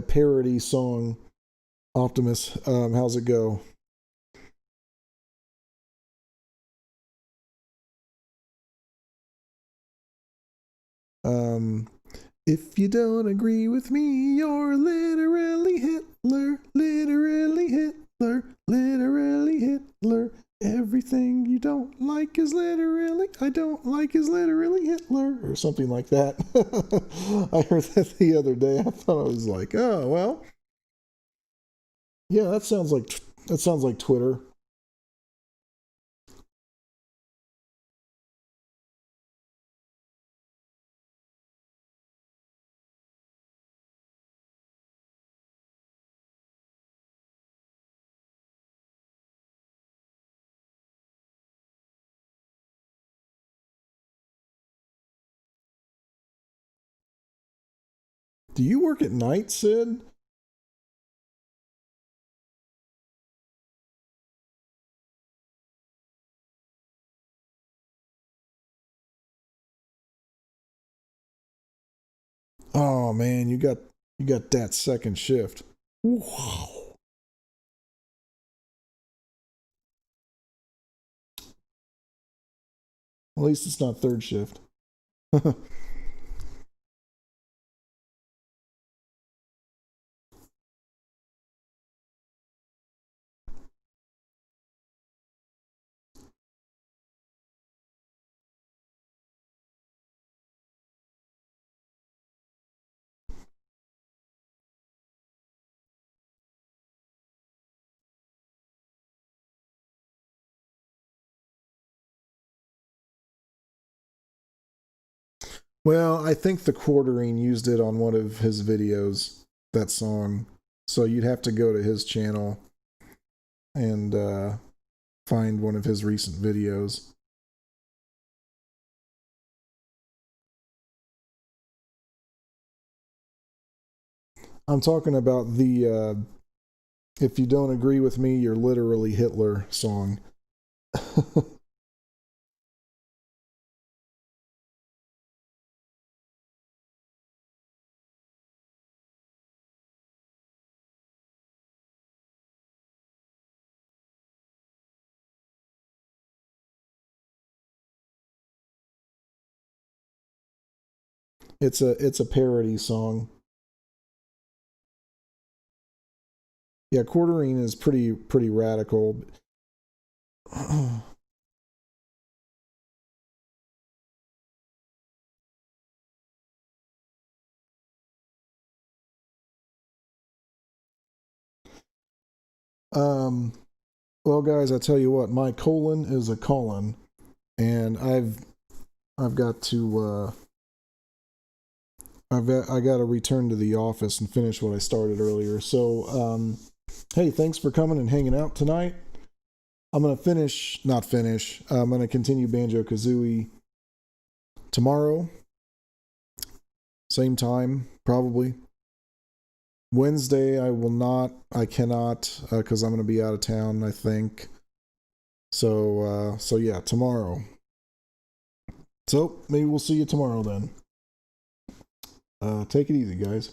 parody song, Optimus? How's it go? Um, if you don't agree with me, you're literally Hitler, literally Hitler, literally Hitler. Everything you don't like is literally, I don't like is literally Hitler, or something like that. I heard that the other day. I thought I was like, oh well, yeah, that sounds like Twitter. Do you work at night, Sid? Oh man, you got that second shift. Wow. At least it's not third shift. Well, I think the Quartering used it on one of his videos, that song. So you'd have to go to his channel and find one of his recent videos. I'm talking about the If You Don't Agree With Me, You're Literally Hitler song. It's a parody song. Yeah, Quartering is pretty radical. um well guys, I tell you what, my colon is a colon, and I've got to I got to return to the office and finish what I started earlier. So, hey, thanks for coming and hanging out tonight. I'm gonna not finish. I'm gonna continue Banjo Kazooie tomorrow, same time probably. Wednesday I will not. I cannot because I'm gonna be out of town, I think. So yeah, tomorrow. So maybe we'll see you tomorrow then. Take it easy, guys.